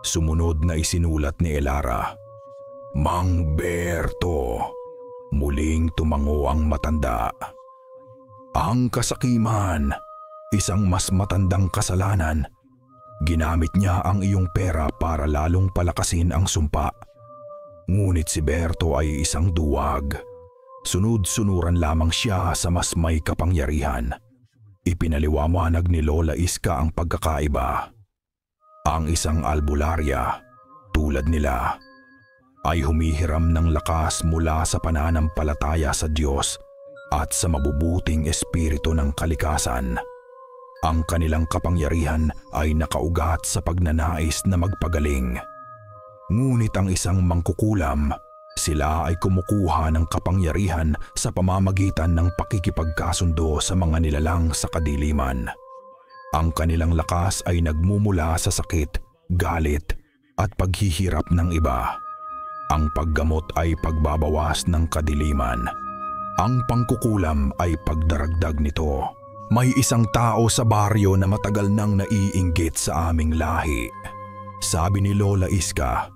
Sumunod na isinulat ni Elara, Mang Berto. Muling tumango ang matanda. Ang kasakiman, isang mas matandang kasalanan. Ginamit niya ang iyong pera para lalong palakasin ang sumpa. Ngunit si Berto ay isang duwag. Sunod-sunuran lamang siya sa mas may kapangyarihan. Ipinaliwanag ni Lola Iska ang pagkakaiba. Ang isang albularya, tulad nila, ay humihiram ng lakas mula sa pananampalataya sa Diyos at sa mabubuting espiritu ng kalikasan. Ang kanilang kapangyarihan ay nakaugat sa pagnanais na magpagaling. Ngunit ang isang mangkukulam, sila ay kumukuha ng kapangyarihan sa pamamagitan ng pakikipagkasundo sa mga nilalang sa kadiliman. Ang kanilang lakas ay nagmumula sa sakit, galit at paghihirap ng iba. Ang paggamot ay pagbabawas ng kadiliman. Ang pangkukulam ay pagdaragdag nito. May isang tao sa baryo na matagal nang naiinggit sa aming lahi. Sabi ni Lola Iska.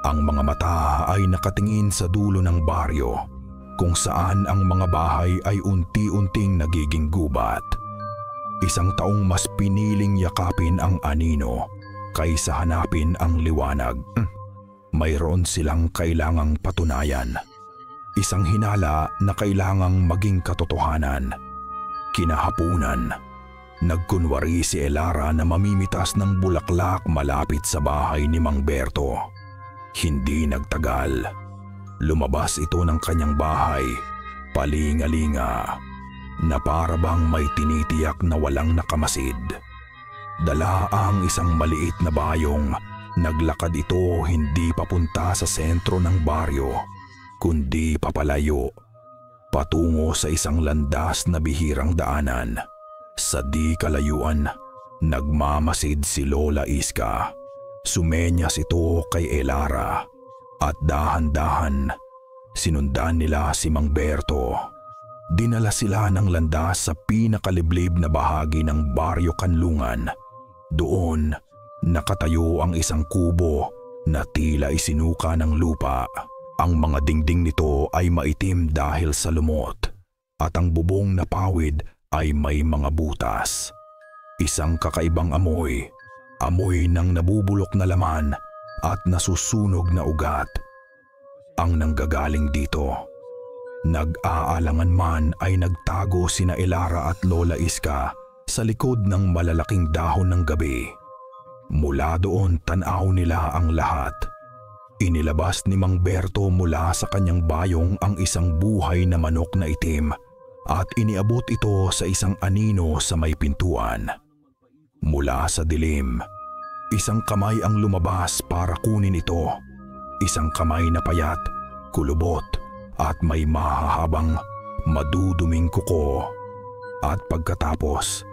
Ang mga mata ay nakatingin sa dulo ng baryo kung saan ang mga bahay ay unti-unting nagiging gubat. Isang taong mas piniling yakapin ang anino kaysa hanapin ang liwanag. Mayroon silang kailangang patunayan. Isang hinala na kailangang maging katotohanan. Kinahapunan, nagkunwari si Elara na mamimitas ng bulaklak malapit sa bahay ni Mang Berto. Hindi nagtagal. Lumabas ito ng kanyang bahay, palingalinga, na para bang may tinitiyak na walang nakamasid. Dala ang isang maliit na bayong. Naglakad ito hindi papunta sa sentro ng baryo, kundi papalayo, patungo sa isang landas na bihirang daanan. Sa di kalayuan, nagmamasid si Lola Iska. Sumenyas ito kay Elara at dahan-dahan sinundan nila si Mang Berto. Dinala sila ng landas sa pinakaliblib na bahagi ng baryo Kanlungan. Doon, nakatayo ang isang kubo na tila isinuka ng lupa. Ang mga dingding nito ay maitim dahil sa lumot at ang bubong na pawid ay may mga butas. Isang kakaibang amoy ng nabubulok na laman at nasusunog na ugat ang nanggagaling dito. Nag-aalangan man ay nagtago sina Elara at Lola Iska sa likod ng malalaking dahon ng gabi. Mula doon tanaw nila ang lahat. Inilabas ni Mang Berto mula sa kanyang bayong ang isang buhay na manok na itim at iniabot ito sa isang anino sa may pintuan. Mula sa dilim, isang kamay ang lumabas para kunin ito. Isang kamay na payat, kulubot at may mahahabang maduduming kuko. At pagkatapos,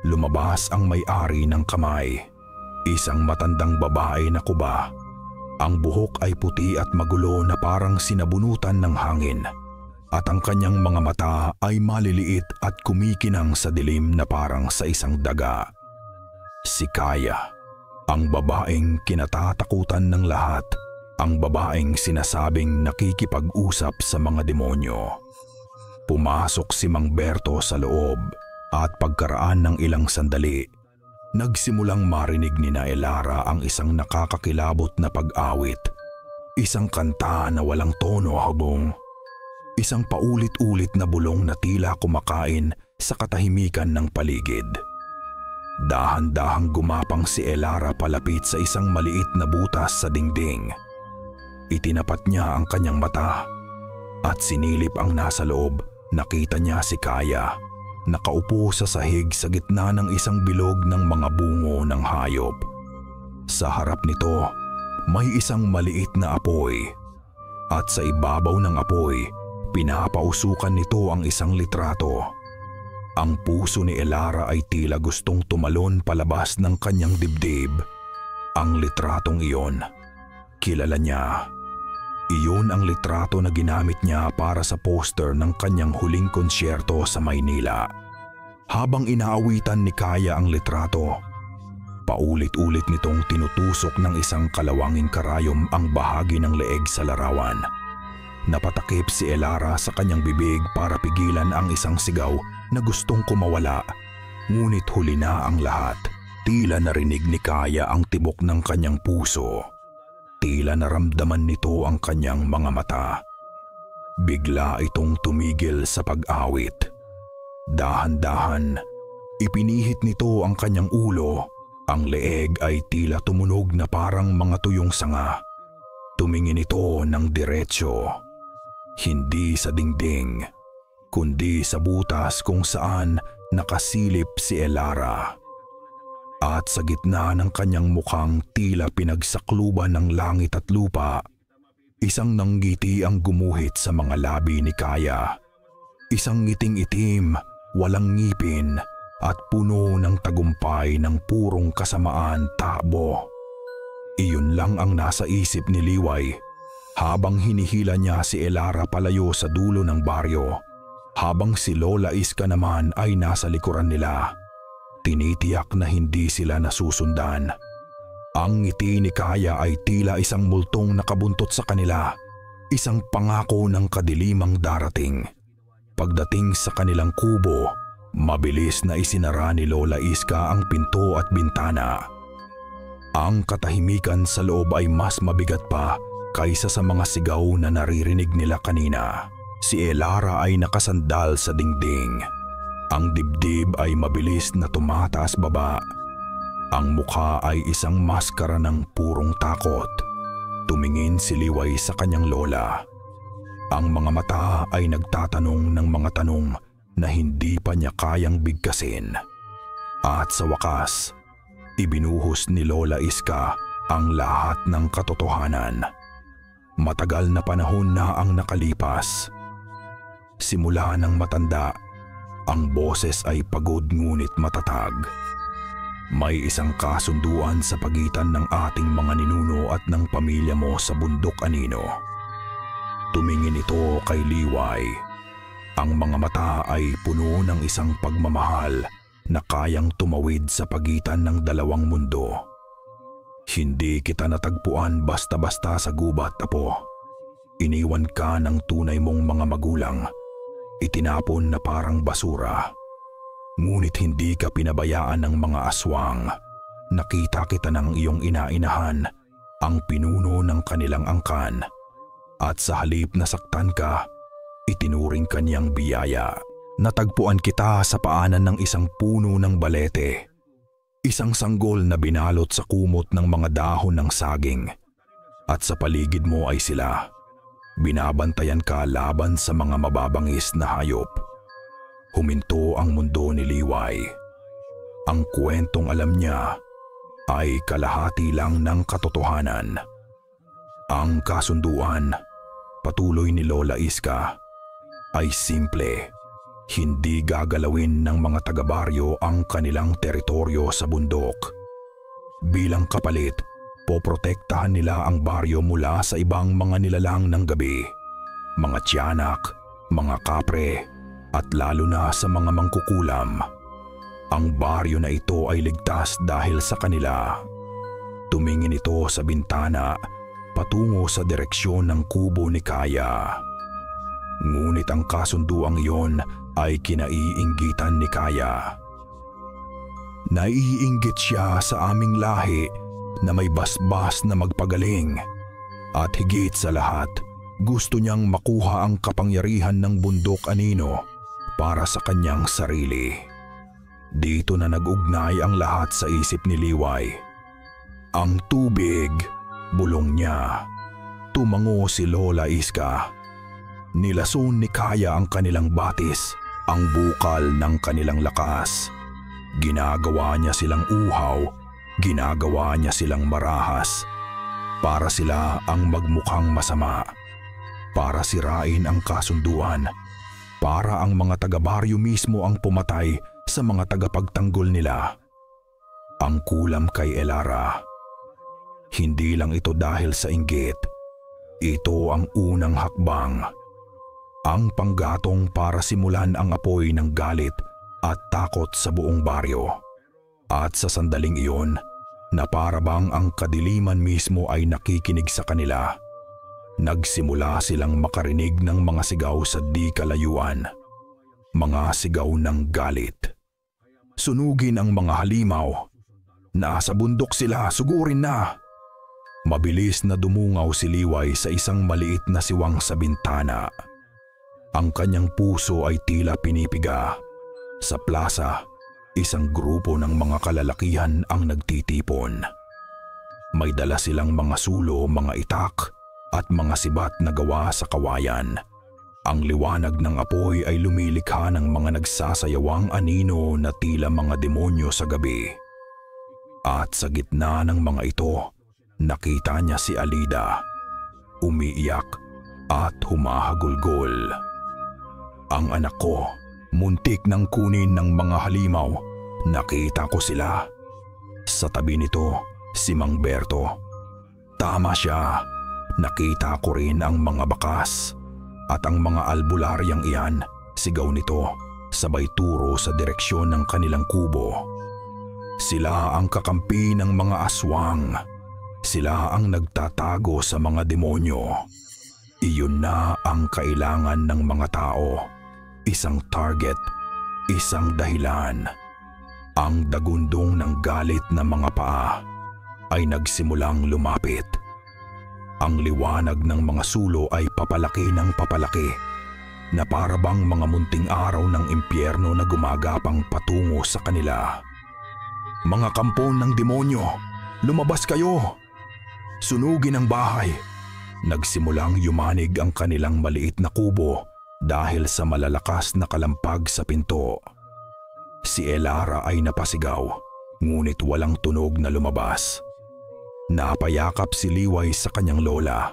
lumabas ang may-ari ng kamay. Isang matandang babae na kuba. Ang buhok ay puti at magulo na parang sinabunutan ng hangin. At ang kanyang mga mata ay maliliit at kumikinang sa dilim na parang sa isang daga. Si Kaya, ang babaeng kinatatakutan ng lahat. Ang babaeng sinasabing nakikipag-usap sa mga demonyo. Pumasok si Mang Berto sa loob at pagkaraan ng ilang sandali, nagsimulang marinig ni na Elara ang isang nakakakilabot na pag-awit. Isang kanta na walang tono habong. Isang paulit-ulit na bulong na tila kumakain sa katahimikan ng paligid. Dahan-dahang gumapang si Elara palapit sa isang maliit na butas sa dingding. Itinapat niya ang kanyang mata at sinilip ang nasa loob. Nakita niya si Kaya. Nakaupo sa sahig sa gitna ng isang bilog ng mga bungo ng hayop. Sa harap nito, may isang maliit na apoy. At sa ibabaw ng apoy, pinapausukan nito ang isang litrato. Ang puso ni Elara ay tila gustong tumalon palabas ng kanyang dibdib. Ang litratong iyon, kilala niya. Iyon ang litrato na ginamit niya para sa poster ng kanyang huling konsyerto sa Maynila. Habang inaawitan ni Kaya ang litrato, paulit-ulit nitong tinutusok ng isang kalawanging karayom ang bahagi ng leeg sa larawan. Napatakip si Elara sa kanyang bibig para pigilan ang isang sigaw na gustong kumawala. Ngunit huli na ang lahat. Tila narinig ni Kaya ang tibok ng kanyang puso. Tila naramdaman nito ang kanyang mga mata. Bigla itong tumigil sa pag-awit. Dahan-dahan, ipinihit nito ang kanyang ulo. Ang leeg ay tila tumunog na parang mga tuyong sanga. Tumingin ito ng diretsyo. Hindi sa dingding, kundi sa butas kung saan nakasilip si Elara. At sa gitna ng kanyang mukhang tila pinagsakluban ng langit at lupa, isang nanggiti ang gumuhit sa mga labi ni Kaya. Isang ngiting itim, walang ngipin at puno ng tagumpay ng purong kasamaan takbo. Iyon lang ang nasa isip ni Liway habang hinihila niya si Elara palayo sa dulo ng baryo. Habang si Lola Iska naman ay nasa likuran nila, tinitiyak na hindi sila nasusundan. Ang ngiti ni Kaya ay tila isang multong nakabuntot sa kanila, isang pangako ng kadilimang darating. Pagdating sa kanilang kubo, mabilis na isinara ni Lola Iska ang pinto at bintana. Ang katahimikan sa loob ay mas mabigat pa kaysa sa mga sigaw na naririnig nila kanina. Si Elara ay nakasandal sa dingding. Ang dibdib ay mabilis na tumataas baba. Ang mukha ay isang maskara ng purong takot. Tumingin si Liway sa kanyang lola. Ang mga mata ay nagtatanong ng mga tanong na hindi pa niya kayang bigkasin. At sa wakas, ibinuhos ni Lola Iska ang lahat ng katotohanan. Matagal na panahon na ang nakalipas. Simula ng matanda, ang boses ay pagod ngunit matatag. May isang kasunduan sa pagitan ng ating mga ninuno at ng pamilya mo sa bundok Anino. Tumingin ito kay Liway. Ang mga mata ay puno ng isang pagmamahal na kayang tumawid sa pagitan ng dalawang mundo. Hindi kita natagpuan basta-basta sa gubat, apo. Iniwan ka ng tunay mong mga magulang. Itinapon na parang basura. Ngunit hindi ka pinabayaan ng mga aswang. Nakita kita ng iyong inainahan, ang pinuno ng kanilang angkan. At sa halip na saktan ka, itinuring kanyang biyaya. Natagpuan kita sa paanan ng isang puno ng balete. Isang sanggol na binalot sa kumot ng mga dahon ng saging. At sa paligid mo ay sila. Binabantayan ka laban sa mga mababangis na hayop. Huminto ang mundo ni Liway. Ang kwentong alam niya ay kalahati lang ng katotohanan. Ang kasunduan, patuloy ni Lola Iska, ay simple. Hindi gagalawin ng mga taga-baryo ang kanilang teritoryo sa bundok. Bilang kapalit, poprotektahan nila ang baryo mula sa ibang mga nilalang ng gabi, mga tiyanak, mga kapre, at lalo na sa mga mangkukulam. Ang baryo na ito ay ligtas dahil sa kanila. Tumingin ito sa bintana patungo sa direksyon ng kubo ni Kaya. Ngunit ang kasunduang iyon ay kinaiinggitan ni Kaya. Naiinggit siya sa aming lahi na may basbas na magpagaling. At higit sa lahat, gusto niyang makuha ang kapangyarihan ng bundok Anino para sa kanyang sarili. Dito na nag-ugnay ang lahat sa isip ni Liway. Ang tubig, bulong niya. Tumango si Lola Iska. Nilason ni Kaya ang kanilang batis, ang bukal ng kanilang lakas. Ginagawa niya silang uhaw, ginagawa niya silang marahas. Para sila ang magmukhang masama. Para sirain ang kasunduan. Para ang mga taga-baryo mismo ang pumatay sa mga tagapagtanggol nila. Ang kulam kay Elara. Hindi lang ito dahil sa inggit. Ito ang unang hakbang. Ang panggatong para simulan ang apoy ng galit at takot sa buong baryo. At sa sandaling iyon, na para bang ang kadiliman mismo ay nakikinig sa kanila, nagsimula silang makarinig ng mga sigaw sa di kalayuan. Mga sigaw ng galit. Sunugin ang mga halimaw. Nasa bundok sila, sugurin na. Mabilis na dumungaw si Liway sa isang maliit na siwang sa bintana. Ang kanyang puso ay tila pinipiga. Sa plaza, isang grupo ng mga kalalakihan ang nagtitipon. May dala silang mga sulo, mga itak, at mga sibat na gawa sa kawayan. Ang liwanag ng apoy ay lumilikha ng mga nagsasayawang anino na tila mga demonyo sa gabi. At sa gitna ng mga ito, nakita niya si Alida, umiiyak at humahagulgol. Ang anak ko, muntik nang kunin ng mga halimaw. Nakita ko sila. Sa tabi nito, si Mang Berto. Tama siya. Nakita ko rin ang mga bakas. At ang mga albularyang iyan Sigaw nito, sabay turo sa direksyon ng kanilang kubo. Sila ang kakampi ng mga aswang. Sila ang nagtatago sa mga demonyo. Iyon na ang kailangan ng mga tao. Isang target, isang dahilan. Ang dagundong ng galit na mga paa ay nagsimulang lumapit. Ang liwanag ng mga sulo ay papalaki ng papalaki na para bang mga munting araw ng impyerno na gumagapang patungo sa kanila. Mga kampon ng demonyo, lumabas kayo! Sunugin ang bahay! Nagsimulang yumanig ang kanilang maliit na kubo dahil sa malalakas na kalampag sa pinto. Si Elara ay napasigaw, ngunit walang tunog na lumabas. Napayakap si Liway sa kanyang lola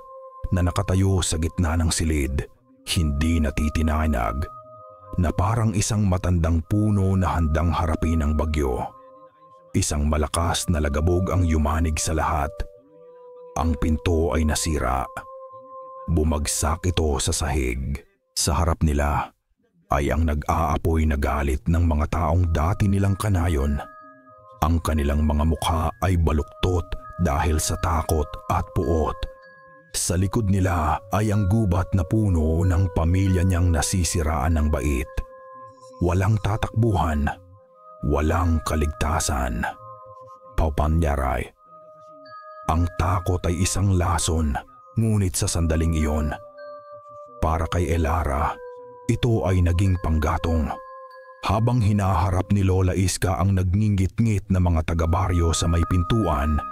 na nakatayo sa gitna ng silid, hindi natitinag, na parang isang matandang puno na handang harapin ang bagyo. Isang malakas na lagabog ang yumanig sa lahat. Ang pinto ay nasira. Bumagsak ito sa sahig. Sa harap nila ay ang nag-aapoy na galit ng mga taong dati nilang kanayon. Ang kanilang mga mukha ay baluktot dahil sa takot at puot. Sa likod nila ay ang gubat na puno ng pamilya niyang nasisiraan ng bait. Walang tatakbuhan, walang kaligtasan. Paupanyaray. Ang takot ay isang lason, ngunit sa sandaling iyon, para kay Elara, ito ay naging panggatong. Habang hinaharap ni Lola Iska ang nagngingit-ngit na mga taga-baryo sa may pintuan,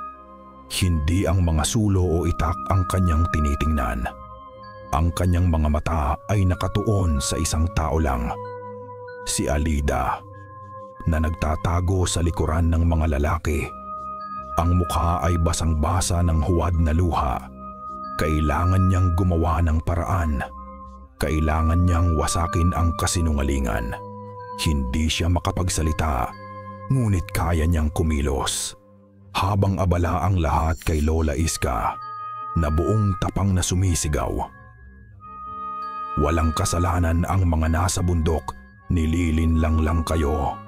hindi ang mga sulo o itak ang kanyang tinitingnan. Ang kanyang mga mata ay nakatuon sa isang tao lang, si Alida, na nagtatago sa likuran ng mga lalaki. Ang mukha ay basang-basa ng huwad na luha. Kailangan niyang gumawa ng paraan. Kailangan niyang wasakin ang kasinungalingan. Hindi siya makapagsalita, ngunit kaya niyang kumilos. Habang abala ang lahat kay Lola Iska, na buong tapang na sumisigaw. Walang kasalanan ang mga nasa bundok, nililin lang kayo.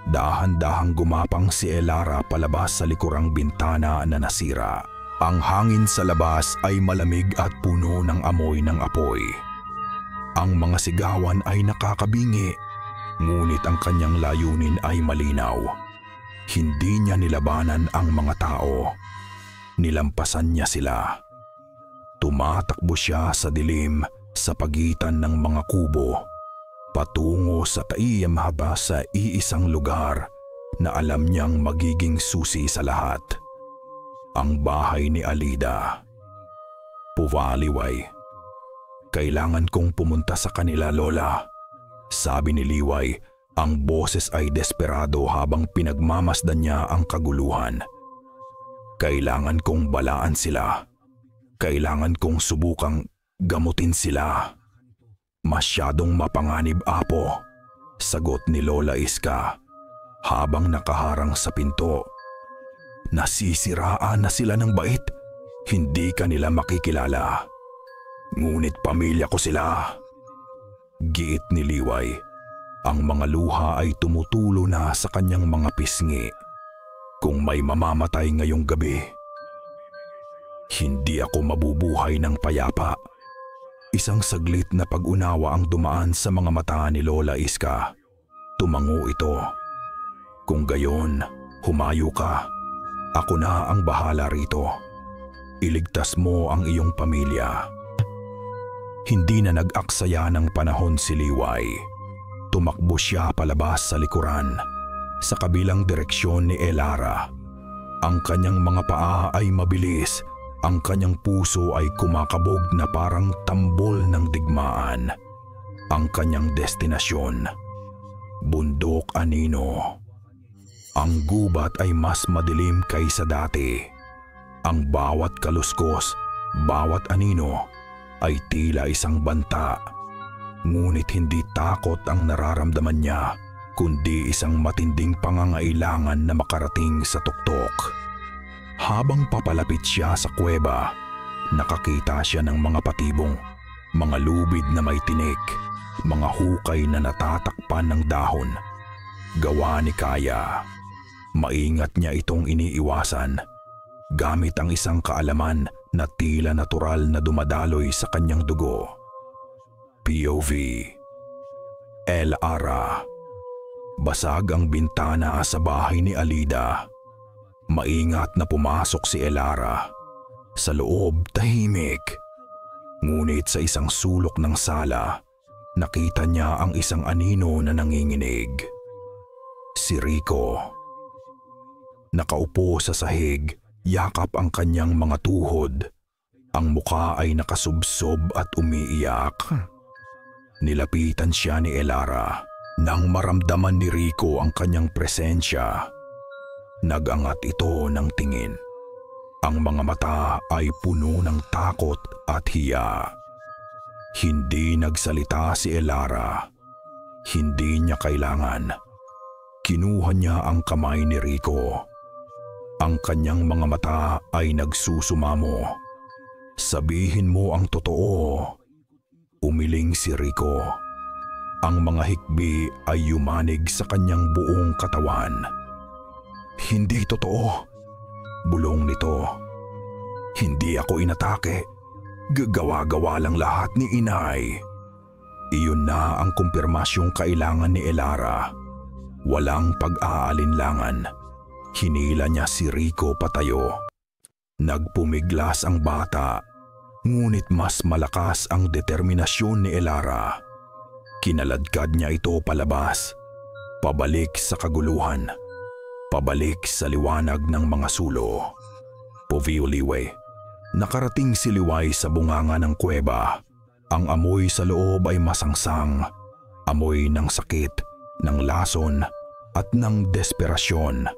Dahan-dahang gumapang si Elara palabas sa likurang bintana na nasira. Ang hangin sa labas ay malamig at puno ng amoy ng apoy. Ang mga sigawan ay nakakabingi, ngunit ang kanyang layunin ay malinaw. Hindi niya nilabanan ang mga tao. Nilampasan niya sila. Tumatakbo siya sa dilim sa pagitan ng mga kubo, patungo sa kaiyamhaba sa iisang lugar na alam niyang magiging susi sa lahat. Ang bahay ni Alida. Puvaliway. Kailangan kong pumunta sa kanila, Lola. Sabi ni Liway, ang boses ay desperado habang pinagmamasdan niya ang kaguluhan. Kailangan kong balaan sila. Kailangan kong subukang gamutin sila. Masyadong mapanganib, Apo, sagot ni Lola Iska habang nakaharang sa pinto. Nasisiraan na sila ng bait, hindi kanila makikilala. Ngunit pamilya ko sila. Giit ni Liway. Ang mga luha ay tumutulo na sa kanyang mga pisngi. Kung may mamamatay ngayong gabi, hindi ako mabubuhay ng payapa. Isang saglit na pag-unawa ang dumaan sa mga mata ni Lola Iska. Tumango ito. Kung gayon, humayo ka. Ako na ang bahala rito. Iligtas mo ang iyong pamilya. Hindi na nag-aksaya ng panahon si Liway. Tumakbo siya palabas sa likuran, sa kabilang direksyon ni Elara. Ang kanyang mga paa ay mabilis, ang kanyang puso ay kumakabog na parang tambol ng digmaan. Ang kanyang destinasyon, Bundok Anino. Ang gubat ay mas madilim kaysa dati. Ang bawat kaluskos, bawat anino ay tila isang banta. Ngunit hindi takot ang nararamdaman niya, kundi isang matinding pangangailangan na makarating sa tuktok. Habang papalapit siya sa kuweba, nakakita siya ng mga patibong, mga lubid na may tinik, mga hukay na natatakpan ng dahon. Gawa ni Kaya. Maingat niya itong iniiwasan gamit ang isang kaalaman na tila natural na dumadaloy sa kanyang dugo. POV. Elara. Basag ang bintana sa bahay ni Alida. Maingat na pumasok si Elara. Sa loob, tahimik. Ngunit sa isang sulok ng sala, nakita niya ang isang anino na nanginginig. Si Rico. Nakaupo sa sahig, yakap ang kanyang mga tuhod. Ang muka ay nakasubsob at umiiyak. Nilapitan siya ni Elara nang maramdaman ni Rico ang kanyang presensya. Nagangat ito ng tingin. Ang mga mata ay puno ng takot at hiya. Hindi nagsalita si Elara. Hindi niya kailangan. Kinuha niya ang kamay ni Rico. Ang kanyang mga mata ay nagsusumamo. Sabihin mo ang totoo. Umiling si Rico. Ang mga hikbi ay yumanig sa kanyang buong katawan. Hindi totoo. Bulong nito. Hindi ako inatake. Gagawa-gawa lang lahat ni Inay. Iyon na ang kumpirmasyong kailangan ni Elara. Walang pag-aalinlangan. Hinila niya si Rico patayo. Nagpumiglas ang bata, ngunit mas malakas ang determinasyon ni Elara. Kinaladkad niya ito palabas, pabalik sa kaguluhan, pabalik sa liwanag ng mga sulo. Povio Liway. Nakarating si Liway sa bunganga ng kuweba. Ang amoy sa loob ay masangsang, amoy ng sakit, ng lason at ng desperasyon.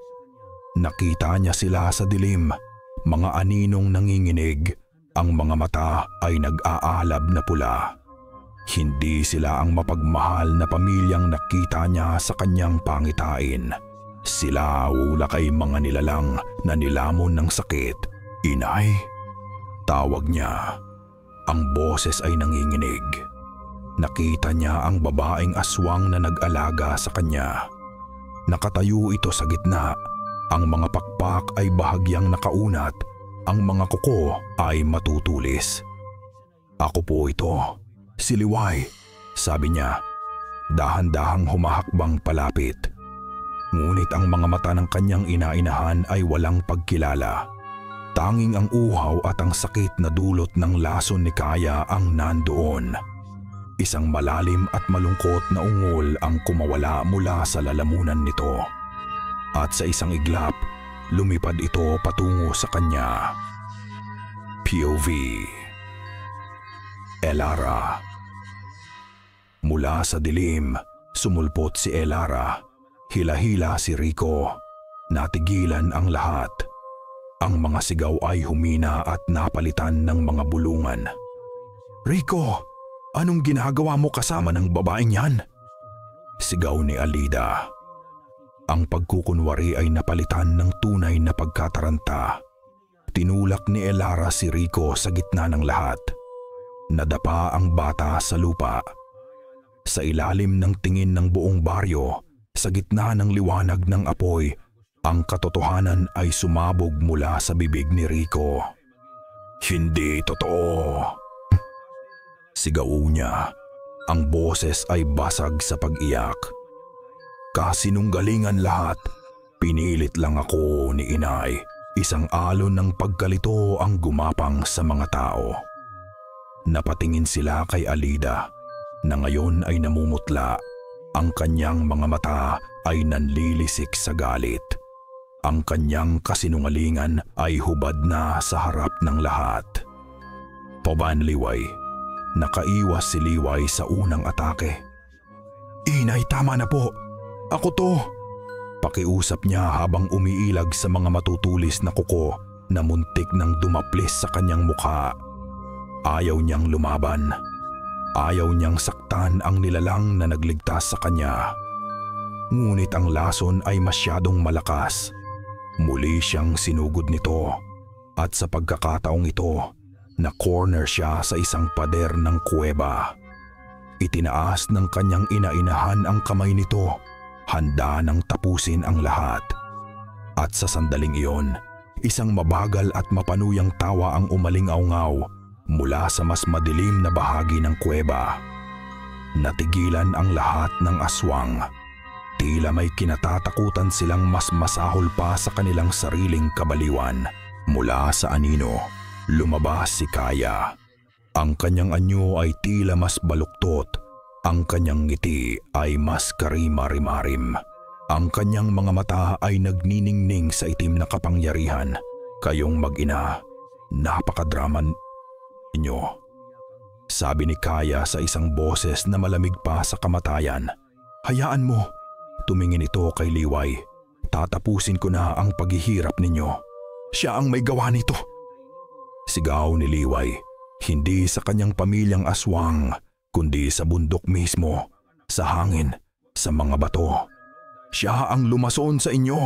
Nakita niya sila sa dilim, mga aninong nanginginig, ang mga mata ay nag-aalab na pula. Hindi sila ang mapagmahal na pamilyang nakita niya sa kanyang pangitain. Sila ulak ay mga nilalang na nilamon ng sakit. Inay? Tawag niya. Ang boses ay nanginginig. Nakita niya ang babaeng aswang na nag-alaga sa kanya. Nakatayo ito sa gitna. Ang mga pakpak ay bahagyang nakaunat, ang mga kuko ay matutulis. Ako po ito, si Liway, sabi niya, dahan-dahang humahakbang palapit. Ngunit ang mga mata ng kanyang inainahan ay walang pagkilala. Tanging ang uhaw at ang sakit na dulot ng lason ni Kaya ang nandoon. Isang malalim at malungkot na ungol ang kumawala mula sa lalamunan nito. At sa isang iglap, lumipad ito patungo sa kanya. POV. Elara. Mula sa dilim, sumulpot si Elara. Hila-hila si Rico. Natigilan ang lahat. Ang mga sigaw ay humina at napalitan ng mga bulungan. Rico, anong ginagawa mo kasama ng babaeng yan? Sigaw ni Alida. Ang pagkukunwari ay napalitan ng tunay na pagkataranta. Tinulak ni Elara si Rico sa gitna ng lahat. Nadapa ang bata sa lupa. Sa ilalim ng tingin ng buong baryo, sa gitna ng liwanag ng apoy, ang katotohanan ay sumabog mula sa bibig ni Rico. Hindi totoo. Sigaw niya. Ang boses ay basag sa pag-iyak. Kasinunggalingan lahat, pinilit lang ako ni Inay. Isang alon ng pagkalito ang gumapang sa mga tao. Napatingin sila kay Alida, na ngayon ay namumutla. Ang kanyang mga mata ay nanlilisik sa galit. Ang kanyang kasinungalingan ay hubad na sa harap ng lahat. Paban Liway. Nakaiwas si Liway sa unang atake. Inay, tama na po. Ako to. Pakiusap niya habang umiilag sa mga matutulis na kuko na muntik nang dumaplis sa kanyang mukha. Ayaw niyang lumaban. Ayaw niyang saktan ang nilalang na nagligtas sa kanya. Ngunit ang lason ay masyadong malakas. Muli siyang sinugod nito at sa pagkakataong ito, na-corner siya sa isang pader ng kuweba. Itinaas ng kanyang inainahan ang kamay nito, handa nang tapusin ang lahat. At sa sandaling iyon, isang mabagal at mapanuyang tawa ang umaling-aungaw mula sa mas madilim na bahagi ng kuweba. Natigilan ang lahat ng aswang. Tila may kinatatakutan silang mas masahol pa sa kanilang sariling kabaliwan. Mula sa anino, lumabas si Kaya. Ang kanyang anyo ay tila mas baluktot. Ang kanyang ngiti ay mas karima-rimarim. Ang kanyang mga mata ay nagniningning sa itim na kapangyarihan. Kayong mag-ina, napakadraman ninyo. Sabi ni Kaya sa isang boses na malamig pa sa kamatayan. Hayaan mo, tumingin ito kay Liway. Tatapusin ko na ang paghihirap ninyo. Siya ang may gawa nito. Sigaw ni Liway, hindi sa kanyang pamilyang aswang, kundi sa bundok mismo, sa hangin, sa mga bato. Siya ang lumason sa inyo.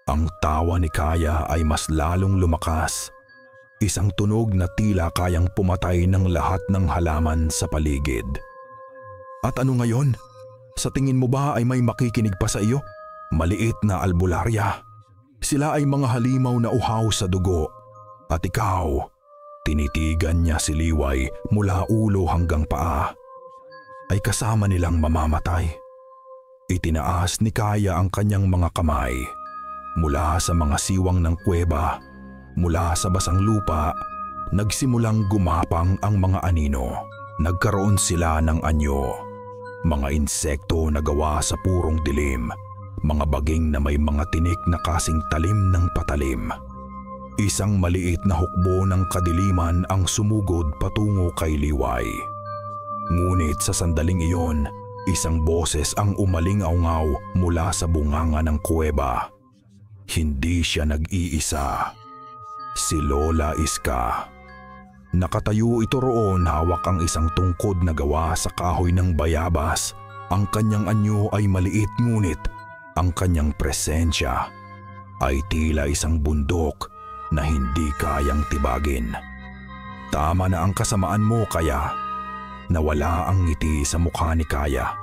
Ang tawa ni Kaya ay mas lalong lumakas. Isang tunog na tila kayang pumatay ng lahat ng halaman sa paligid. At ano ngayon? Sa tingin mo ba ay may makikinig pa sa iyo? Maliit na albularya. Sila ay mga halimaw na uhaw sa dugo. At ikaw, tinitigan niya si Liway mula ulo hanggang paa, ay kasama nilang mamamatay. Itinaas ni Kaya ang kanyang mga kamay. Mula sa mga siwang ng kuweba, mula sa basang lupa, nagsimulang gumapang ang mga anino. Nagkaroon sila ng anyo. Mga insekto na gawa sa purong dilim. Mga baging na may mga tinik na kasing talim ng patalim. Isang maliit na hukbo ng kadiliman ang sumugod patungo kay Liway. Ngunit sa sandaling iyon, isang boses ang umaling-aungaw mula sa bunganga ng kuweba. Hindi siya nag-iisa. Si Lola Iska. Nakatayo ito roon, hawak ang isang tungkod na gawa sa kahoy ng bayabas. Ang kanyang anyo ay maliit, ngunit ang kanyang presensya ay tila isang bundok na hindi kayang tibagin. Tama na ang kasamaan mo, Kaya. Nawala ang ngiti sa mukha ni Kaya.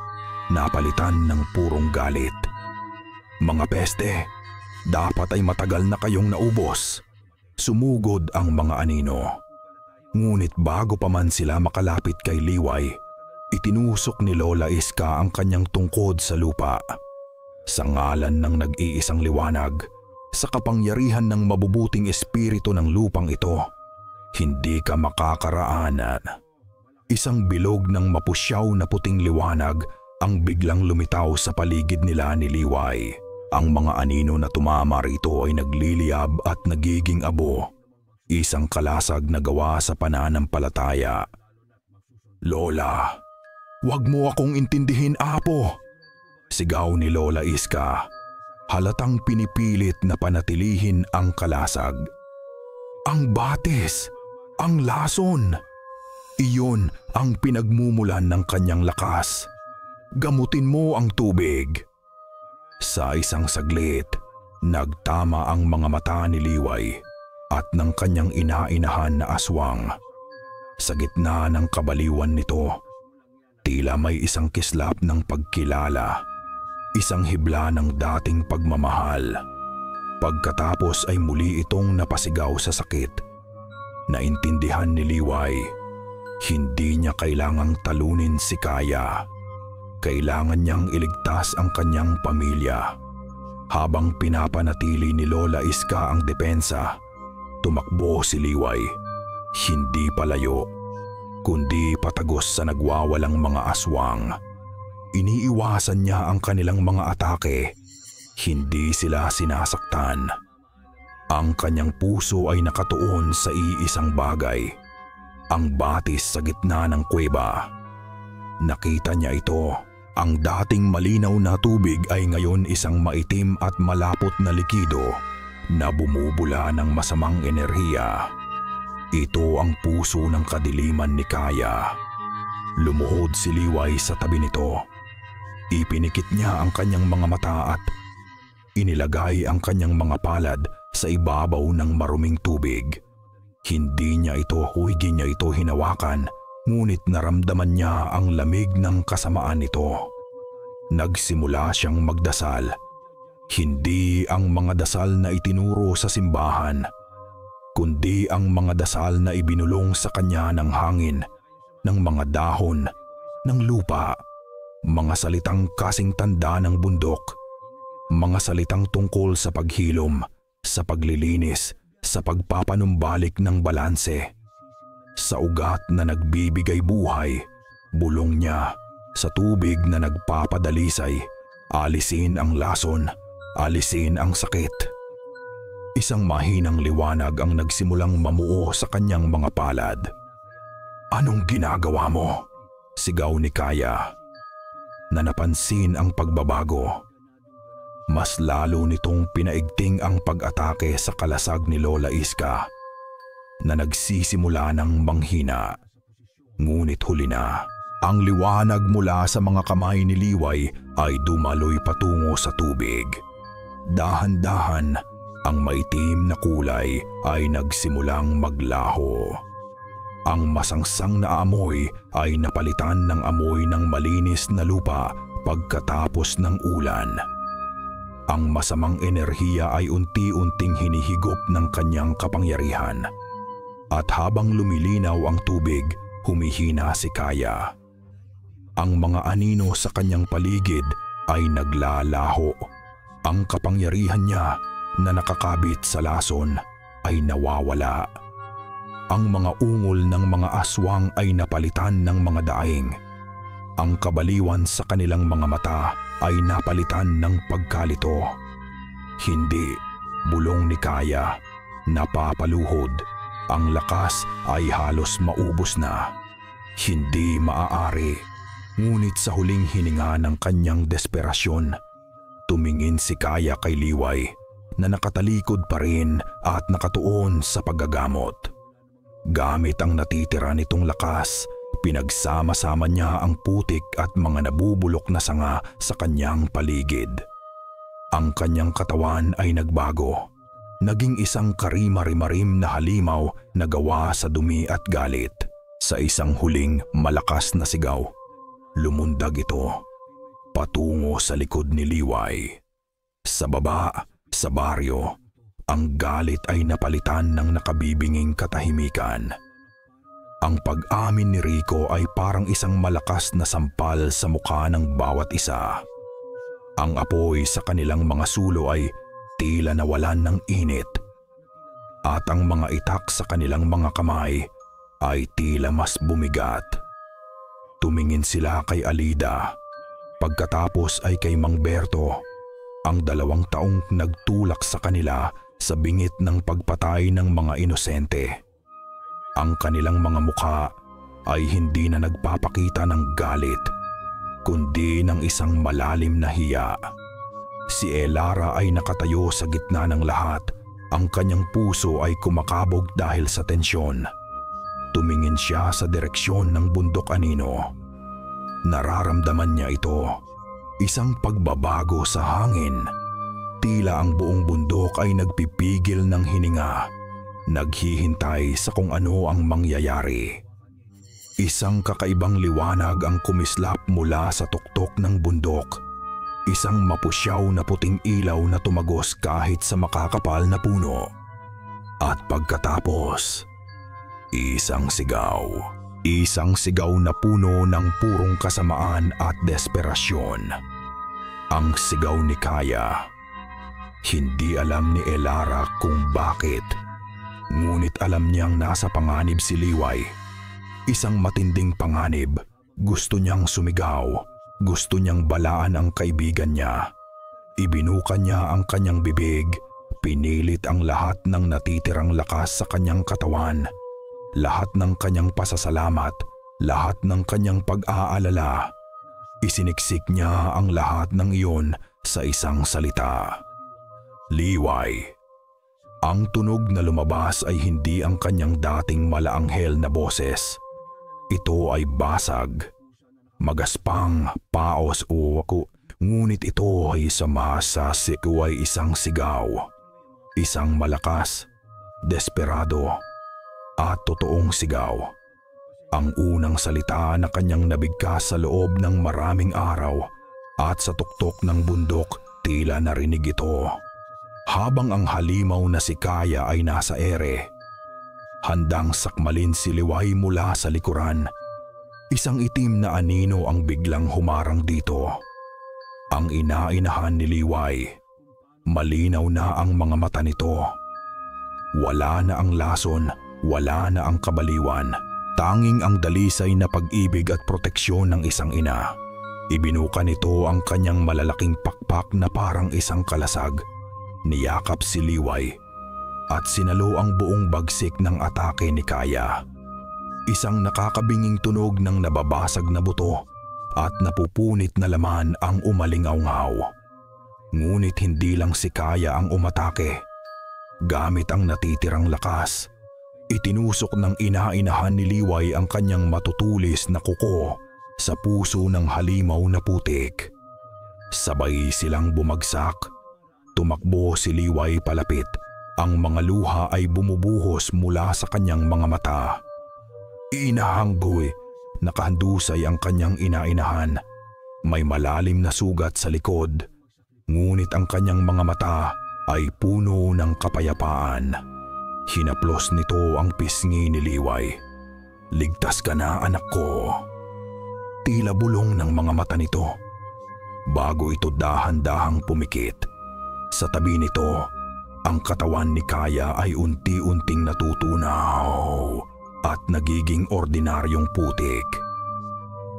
Napalitan ng purong galit. Mga peste, dapat ay matagal na kayong naubos. Sumugod ang mga anino. Ngunit bago pa man sila makalapit kay Liway, itinusok ni Lola Iska ang kanyang tungkod sa lupa. Sa ngalan ng nag-iisang liwanag, sa kapangyarihan ng mabubuting espiritu ng lupang ito, hindi ka makakaraanan. Isang bilog ng mapusyaw na puting liwanag ang biglang lumitaw sa paligid nila ni Liway. Ang mga anino na tumama rito ay nagliliyab at nagiging abo. Isang kalasag na gawa sa pananampalataya. Lola, wag mo akong intindihin, Apo! Sigaw ni Lola Iska. Halatang pinipilit na panatilihin ang kalasag. Ang batis! Ang lason! Iyon ang pinagmumulan ng kanyang lakas. Gamutin mo ang tubig. Sa isang saglit, nagtama ang mga mata ni Liway at ng kanyang inainahan na aswang. Sa gitna ng kabaliwan nito, tila may isang kislap ng pagkilala, isang hibla ng dating pagmamahal. Pagkatapos ay muli itong napasigaw sa sakit. Naintindihan ni Liway, hindi niya kailangang talunin si Kaya. Kailangan niyang iligtas ang kanyang pamilya. Habang pinapanatili ni Lola Iska ang depensa, tumakbo si Liway. Hindi palayo, kundi patagos sa nagwawalang mga aswang. Iniiwasan niya ang kanilang mga atake. Hindi sila sinasaktan. Ang kanyang puso ay nakatuon sa iisang bagay, ang batis sa gitna ng kuweba. Nakita niya ito. Ang dating malinaw na tubig ay ngayon isang maitim at malapot na likido na bumubula ng masamang enerhiya. Ito ang puso ng kadiliman ni Kaya. Lumuhod si Liway sa tabi nito. Ipinikit niya ang kanyang mga mata at inilagay ang kanyang mga palad sa ibabaw ng maruming tubig. Hindi niya ito hinawakan, Ngunit naramdaman niya ang lamig ng kasamaan nito. Nagsimula siyang magdasal. Hindi ang mga dasal na itinuro sa simbahan, kundi ang mga dasal na ibinulong sa kanya ng hangin, ng mga dahon, ng lupa, mga salitang kasing tanda ng bundok, mga salitang tungkol sa paghilom, sa paglilinis, sa pagpapanumbalik ng balanse, sa ugat na nagbibigay buhay, bulong niya, sa tubig na nagpapadalisay, alisin ang lason, alisin ang sakit. Isang mahinang liwanag ang nagsimulang mamuo sa kanyang mga palad. "Anong ginagawa mo?" sigaw ni Kaya, na napansin ang pagbabago. Mas lalo nitong pinaigting ang pag-atake sa kalasag ni Lola Iska, na nagsisimula ng manghina. Ngunit huli na, ang liwanag mula sa mga kamay ni Liway ay dumaloy patungo sa tubig. Dahan-dahan, ang maitim na kulay ay nagsimulang maglaho. Ang masangsang na amoy ay napalitan ng amoy ng malinis na lupa pagkatapos ng ulan. Ang masamang enerhiya ay unti-unting hinihigop ng kanyang kapangyarihan. At habang lumilinaw ang tubig, humihina si Kaya. Ang mga anino sa kanyang paligid ay naglalaho. Ang kapangyarihan niya na nakakabit sa lason ay nawawala. Ang mga ungol ng mga aswang ay napalitan ng mga daing. Ang kabaliwan sa kanilang mga mata ay napalitan ng pagkalito. Hindi, bulong ni Kaya, napapaluhod. Ang lakas ay halos maubos na. Hindi maaari. Ngunit sa huling hininga ng kanyang desperasyon, tumingin si Kaya kay Liway na nakatalikod pa rin at nakatuon sa paggagamot. Gamit ang natitira nitong lakas, pinagsama-sama niya ang putik at mga nabubulok na sanga sa kanyang paligid. Ang kanyang katawan ay nagbago. Naging isang karima-rimarim na halimaw na gawa sa dumi at galit. Sa isang huling malakas na sigaw, lumundag ito patungo sa likod ni Liway. Sa baba, sa baryo, ang galit ay napalitan ng nakabibinging katahimikan. Ang pag-amin ni Rico ay parang isang malakas na sampal sa mukha ng bawat isa. Ang apoy sa kanilang mga sulo ay tila nawalan ng init. At ang mga itak sa kanilang mga kamay ay tila mas bumigat. Tumingin sila kay Alida. Pagkatapos ay kay Mang Berto, ang 2 taong nagtulak sa kanila sa bingit ng pagpatay ng mga inosente. Ang kanilang mga mukha ay hindi na nagpapakita ng galit, kundi ng isang malalim na hiya. Si Elara ay nakatayo sa gitna ng lahat. Ang kanyang puso ay kumakabog dahil sa tensyon. Tumingin siya sa direksyon ng bundok anino. Nararamdaman niya ito, isang pagbabago sa hangin. Tila ang buong bundok ay nagpipigil ng hininga, naghihintay sa kung ano ang mangyayari. Isang kakaibang liwanag ang kumislap mula sa tuktok ng bundok. Isang mapusyaw na puting ilaw na tumagos kahit sa makakapal na puno. At pagkatapos, isang sigaw. Isang sigaw na puno ng purong kasamaan at desperasyon. Ang sigaw ni Kaya. Hindi alam ni Elara kung bakit. Ngunit alam niyang nasa panganib si Liway. Isang matinding panganib. Gusto niyang sumigaw. Gusto niyang balaan ang kaibigan niya. Ibinuka niya ang kanyang bibig. Pinilit ang lahat ng natitirang lakas sa kanyang katawan. Lahat ng kanyang pasasalamat, lahat ng kanyang pag-aalala. Isiniksik niya ang lahat ng iyon sa isang salita. Liway. Ang tunog na lumabas ay hindi ang kanyang dating malaanghel na boses. Ito ay basag, magaspang, paos o ako. Ngunit ito ay sumasasik ay isang sigaw. Isang malakas, desperado, at totoong sigaw. Ang unang salita na kanyang nabigkas sa loob ng maraming araw at sa tuktok ng bundok tila narinig ito. Habang ang halimaw na si Kaya ay nasa ere, handang sakmalin si Liway mula sa likuran. Isang itim na anino ang biglang humarang dito. Ang ina-inahan ni Liway. Malinaw na ang mga mata nito. Wala na ang lason, wala na ang kabaliwan. Tanging ang dalisay na pag-ibig at proteksyon ng isang ina. Ibinuka nito ang kanyang malalaking pakpak na parang isang kalasag. Niyakap si Liway at sinalo ang buong bagsik ng atake ni Kaya. Isang nakakabinging tunog ng nababasag na buto at napupunit na laman ang umalingaw-ngaw. Ngunit hindi lang si Kaya ang umatake. Gamit ang natitirang lakas, itinusok ng ina-inahan ni Liway ang kanyang matutulis na kuko sa puso ng halimaw na putik. Sabay silang bumagsak. Tumakbo si Liway palapit. Ang mga luha ay bumubuhos mula sa kanyang mga mata. Inahanggoy, nakahandusay ang kanyang ina-inahan. May malalim na sugat sa likod, ngunit ang kanyang mga mata ay puno ng kapayapaan. Hinaplos nito ang pisngi ni Liway. Ligtas ka na, anak ko. Tila bulong ng mga mata nito. Bago ito dahan-dahang pumikit. Sa tabi nito, ang katawan ni Kaya ay unti-unting natutunaw at nagiging ordinaryong putik.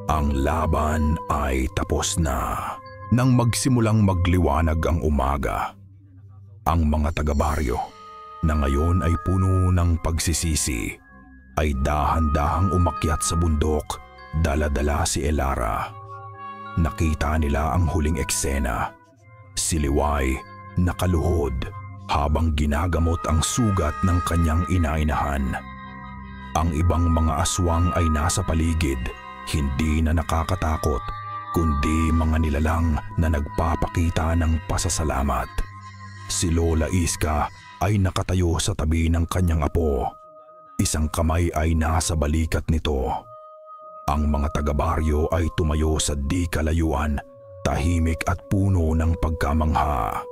Ang laban ay tapos na. Nang magsimulang magliwanag ang umaga, ang mga taga-baryo na ngayon ay puno ng pagsisisi ay dahan-dahang umakyat sa bundok, dala-dala si Elara. Nakita nila ang huling eksena. Si Liway nakaluhod habang ginagamot ang sugat ng kanyang ina-inahan. Ang ibang mga aswang ay nasa paligid, hindi na nakakatakot, kundi mga nilalang na nagpapakita ng pasasalamat. Si Lola Iska ay nakatayo sa tabi ng kanyang apo. Isang kamay ay nasa balikat nito. Ang mga taga-baryo ay tumayo sa di kalayuan, tahimik at puno ng pagkamangha.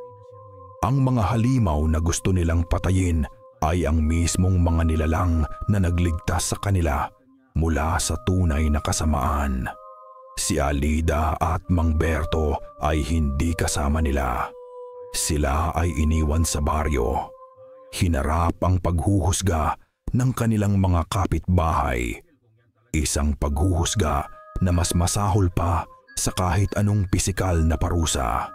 Ang mga halimaw na gusto nilang patayin ay ang mismong mga nilalang na nagligtas sa kanila mula sa tunay na kasamaan. Si Alida at Mang Berto ay hindi kasama nila. Sila ay iniwan sa baryo. Hinarap ang paghuhusga ng kanilang mga kapitbahay. Isang paghuhusga na mas masahol pa sa kahit anong pisikal na parusa.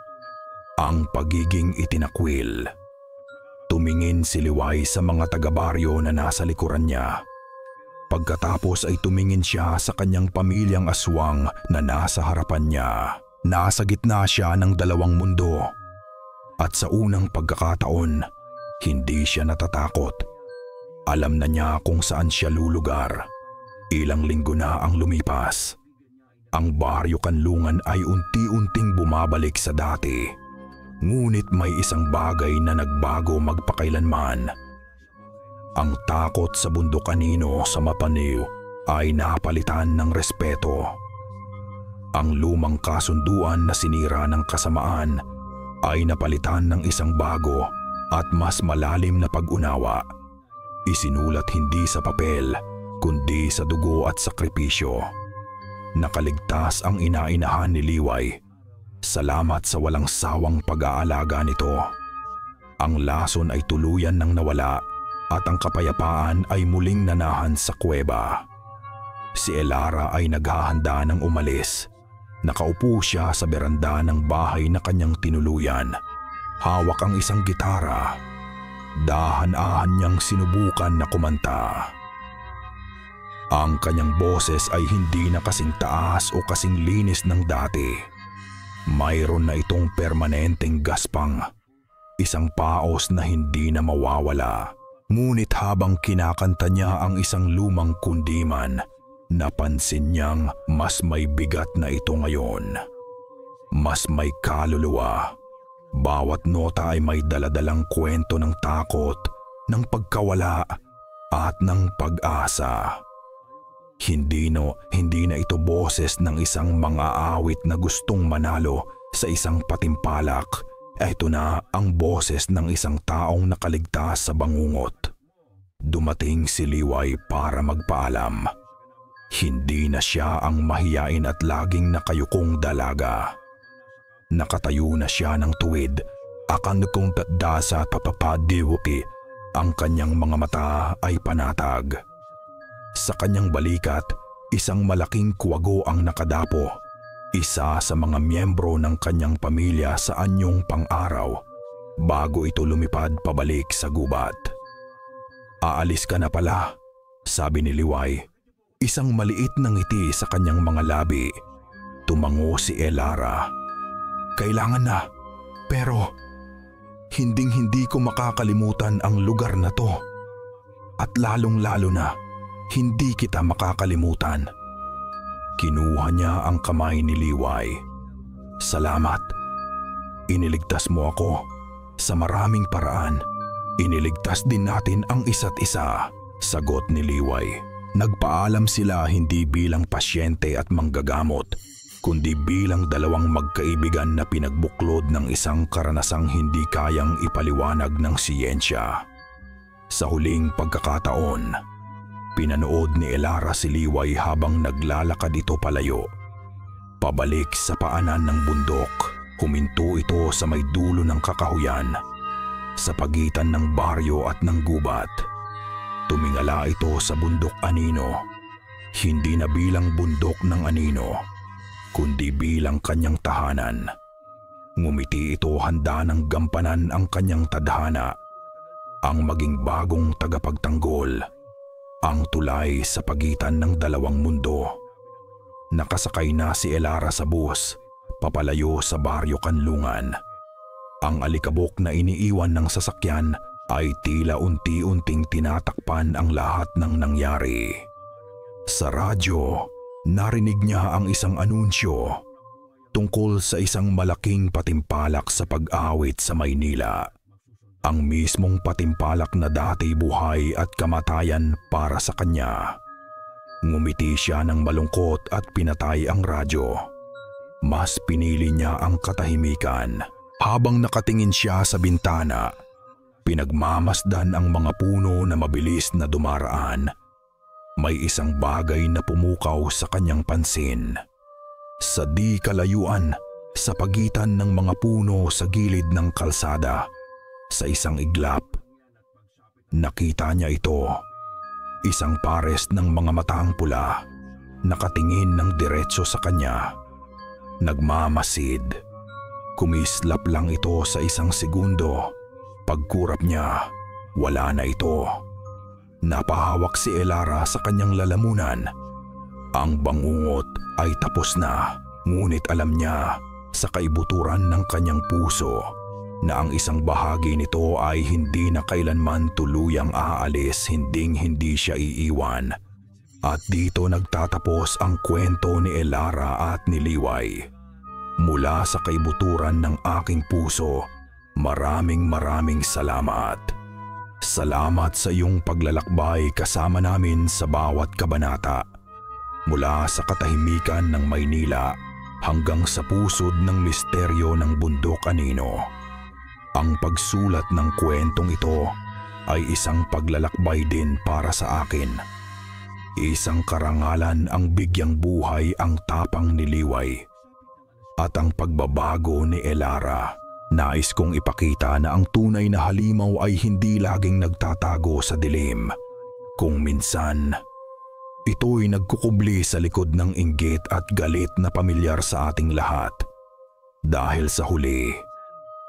Ang pagiging itinakwil. Tumingin si Liway sa mga taga-baryo na nasa likuran niya. Pagkatapos ay tumingin siya sa kanyang pamilyang aswang na nasa harapan niya. Nasa gitna siya ng dalawang mundo. At sa unang pagkakataon, hindi siya natatakot. Alam na niya kung saan siya lulugar. Ilang linggo na ang lumipas. Ang baryo kanlungan ay unti-unting bumabalik sa dati. Ngunit may isang bagay na nagbago magpakailanman. Ang takot sa bundok kanino sa Mapaniw ay napalitan ng respeto. Ang lumang kasunduan na sinira ng kasamaan ay napalitan ng isang bago at mas malalim na pag-unawa. Isinulat hindi sa papel, kundi sa dugo at sakripisyo. Nakaligtas ang ina-inahan ni Liway. Salamat sa walang sawang pag-aalaga nito. Ang lason ay tuluyan nang nawala at ang kapayapaan ay muling nanahan sa kuweba. Si Elara ay naghahanda ng umalis. Nakaupo siya sa beranda ng bahay na kanyang tinuluyan. Hawak ang isang gitara. Dahan-dahan niyang sinubukan na kumanta. Ang kanyang boses ay hindi na kasing taas o kasing linis ng dati. Mayroon na itong permanenteng gaspang, isang paos na hindi na mawawala. Ngunit habang kinakanta niya ang isang lumang kundiman, napansin niyang mas may bigat na ito ngayon. Mas may kaluluwa. Bawat nota ay may daladalang kwento ng takot, ng pagkawala at ng pag-asa. Hindi na ito boses ng isang mang-aawit na gustong manalo sa isang patimpalak. Ito na ang boses ng isang taong nakaligtas sa bangungot. Dumating si Liway para magpaalam. Hindi na siya ang mahiyain at laging nakayukong dalaga. Nakatayo na siya ng tuwid. Akan kong tatda sa papapadiwuki. Ang kanyang mga mata ay panatag. Sa kanyang balikat, isang malaking kuwago ang nakadapo. Isa sa mga miyembro ng kanyang pamilya sa anyong pang-araw bago ito lumipad pabalik sa gubat. "Aalis ka na pala," sabi ni Liway. Isang maliit na ngiti sa kanyang mga labi. Tumango si Elara. "Kailangan na, pero hinding-hindi ko makakalimutan ang lugar na to. At lalong-lalo na, hindi kita makakalimutan." Kinuha niya ang kamay ni Liway. "Salamat. Iniligtas mo ako. Sa maraming paraan, iniligtas din natin ang isa't isa," sagot ni Liway. Nagpaalam sila hindi bilang pasyente at manggagamot, kundi bilang dalawang magkaibigan na pinagbuklod ng isang karanasang hindi kayang ipaliwanag ng siyensya. Sa huling pagkakataon, pinanood ni Elara si Liway habang naglalakad ito palayo. Pabalik sa paanan ng bundok, huminto ito sa may dulo ng kakahuyan, sa pagitan ng baryo at ng gubat. Tumingala ito sa bundok Anino, hindi na bilang bundok ng Anino, kundi bilang kanyang tahanan. Ngumiti ito handa ng gampanan ang kanyang tadhana, ang maging bagong tagapagtanggol, ang tulay sa pagitan ng dalawang mundo. Nakasakay na si Elara sa bus, papalayo sa baryo Kanlungan. Ang alikabok na iniiwan ng sasakyan ay tila unti-unting tinatakpan ang lahat ng nangyari. Sa radyo, narinig niya ang isang anunsyo tungkol sa isang malaking patimpalak sa pag-awit sa Maynila. Ang mismong patimpalak na dati buhay at kamatayan para sa kanya. Ngumiti siya ng malungkot at pinatay ang radyo. Mas pinili niya ang katahimikan. Habang nakatingin siya sa bintana, pinagmamasdan ang mga puno na mabilis na dumaraan. May isang bagay na pumukaw sa kanyang pansin. Sa di kalayuan, sa pagitan ng mga puno sa gilid ng kalsada, sa isang iglap, nakita niya ito. Isang pares ng mga matang pula, nakatingin ng diretso sa kanya. Nagmamasid. Kumislap lang ito sa isang segundo. Pagkurap niya, wala na ito. Napahawak si Elara sa kanyang lalamunan. Ang bangungot ay tapos na, ngunit alam niya sa kaibuturan ng kanyang puso na ang isang bahagi nito ay hindi na kailanman tuluyang aalis, hindi siya iiwan. At dito nagtatapos ang kwento ni Elara at ni Liway. Mula sa kaibuturan ng aking puso, maraming salamat. Salamat sa iyong paglalakbay kasama namin sa bawat kabanata. Mula sa katahimikan ng Maynila hanggang sa pusod ng misteryo ng bundok Anino. Ang pagsulat ng kwentong ito ay isang paglalakbay din para sa akin. Isang karangalan ang bigyang buhay ang tapang ni Liway. At ang pagbabago ni Elara. Nais kong ipakita na ang tunay na halimaw ay hindi laging nagtatago sa dilim. Kung minsan, ito'y nagkukubli sa likod ng inggit at galit na pamilyar sa ating lahat. Dahil sa huli,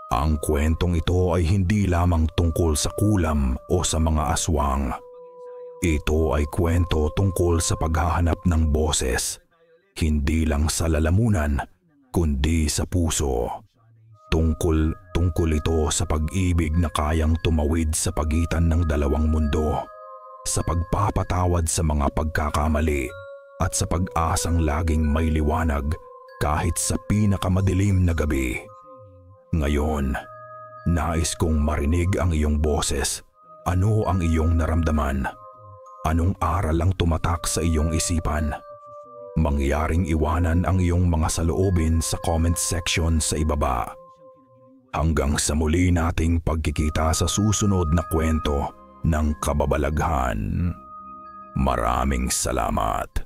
ang kwentong ito ay hindi lamang tungkol sa kulam o sa mga aswang. Ito ay kwento tungkol sa paghahanap ng boses, hindi lang sa lalamunan, kundi sa puso. Tungkol ito sa pag-ibig na kayang tumawid sa pagitan ng dalawang mundo, sa pagpapatawad sa mga pagkakamali at sa pag-asang laging may liwanag kahit sa pinakamadilim na gabi. Ngayon, nais kong marinig ang iyong boses. Ano ang iyong naramdaman? Anong aral ang tumatak sa iyong isipan? Mangyaring iwanan ang iyong mga saloobin sa comment section sa ibaba. Hanggang sa muli nating pagkikita sa susunod na kwento ng kababalaghan. Maraming salamat.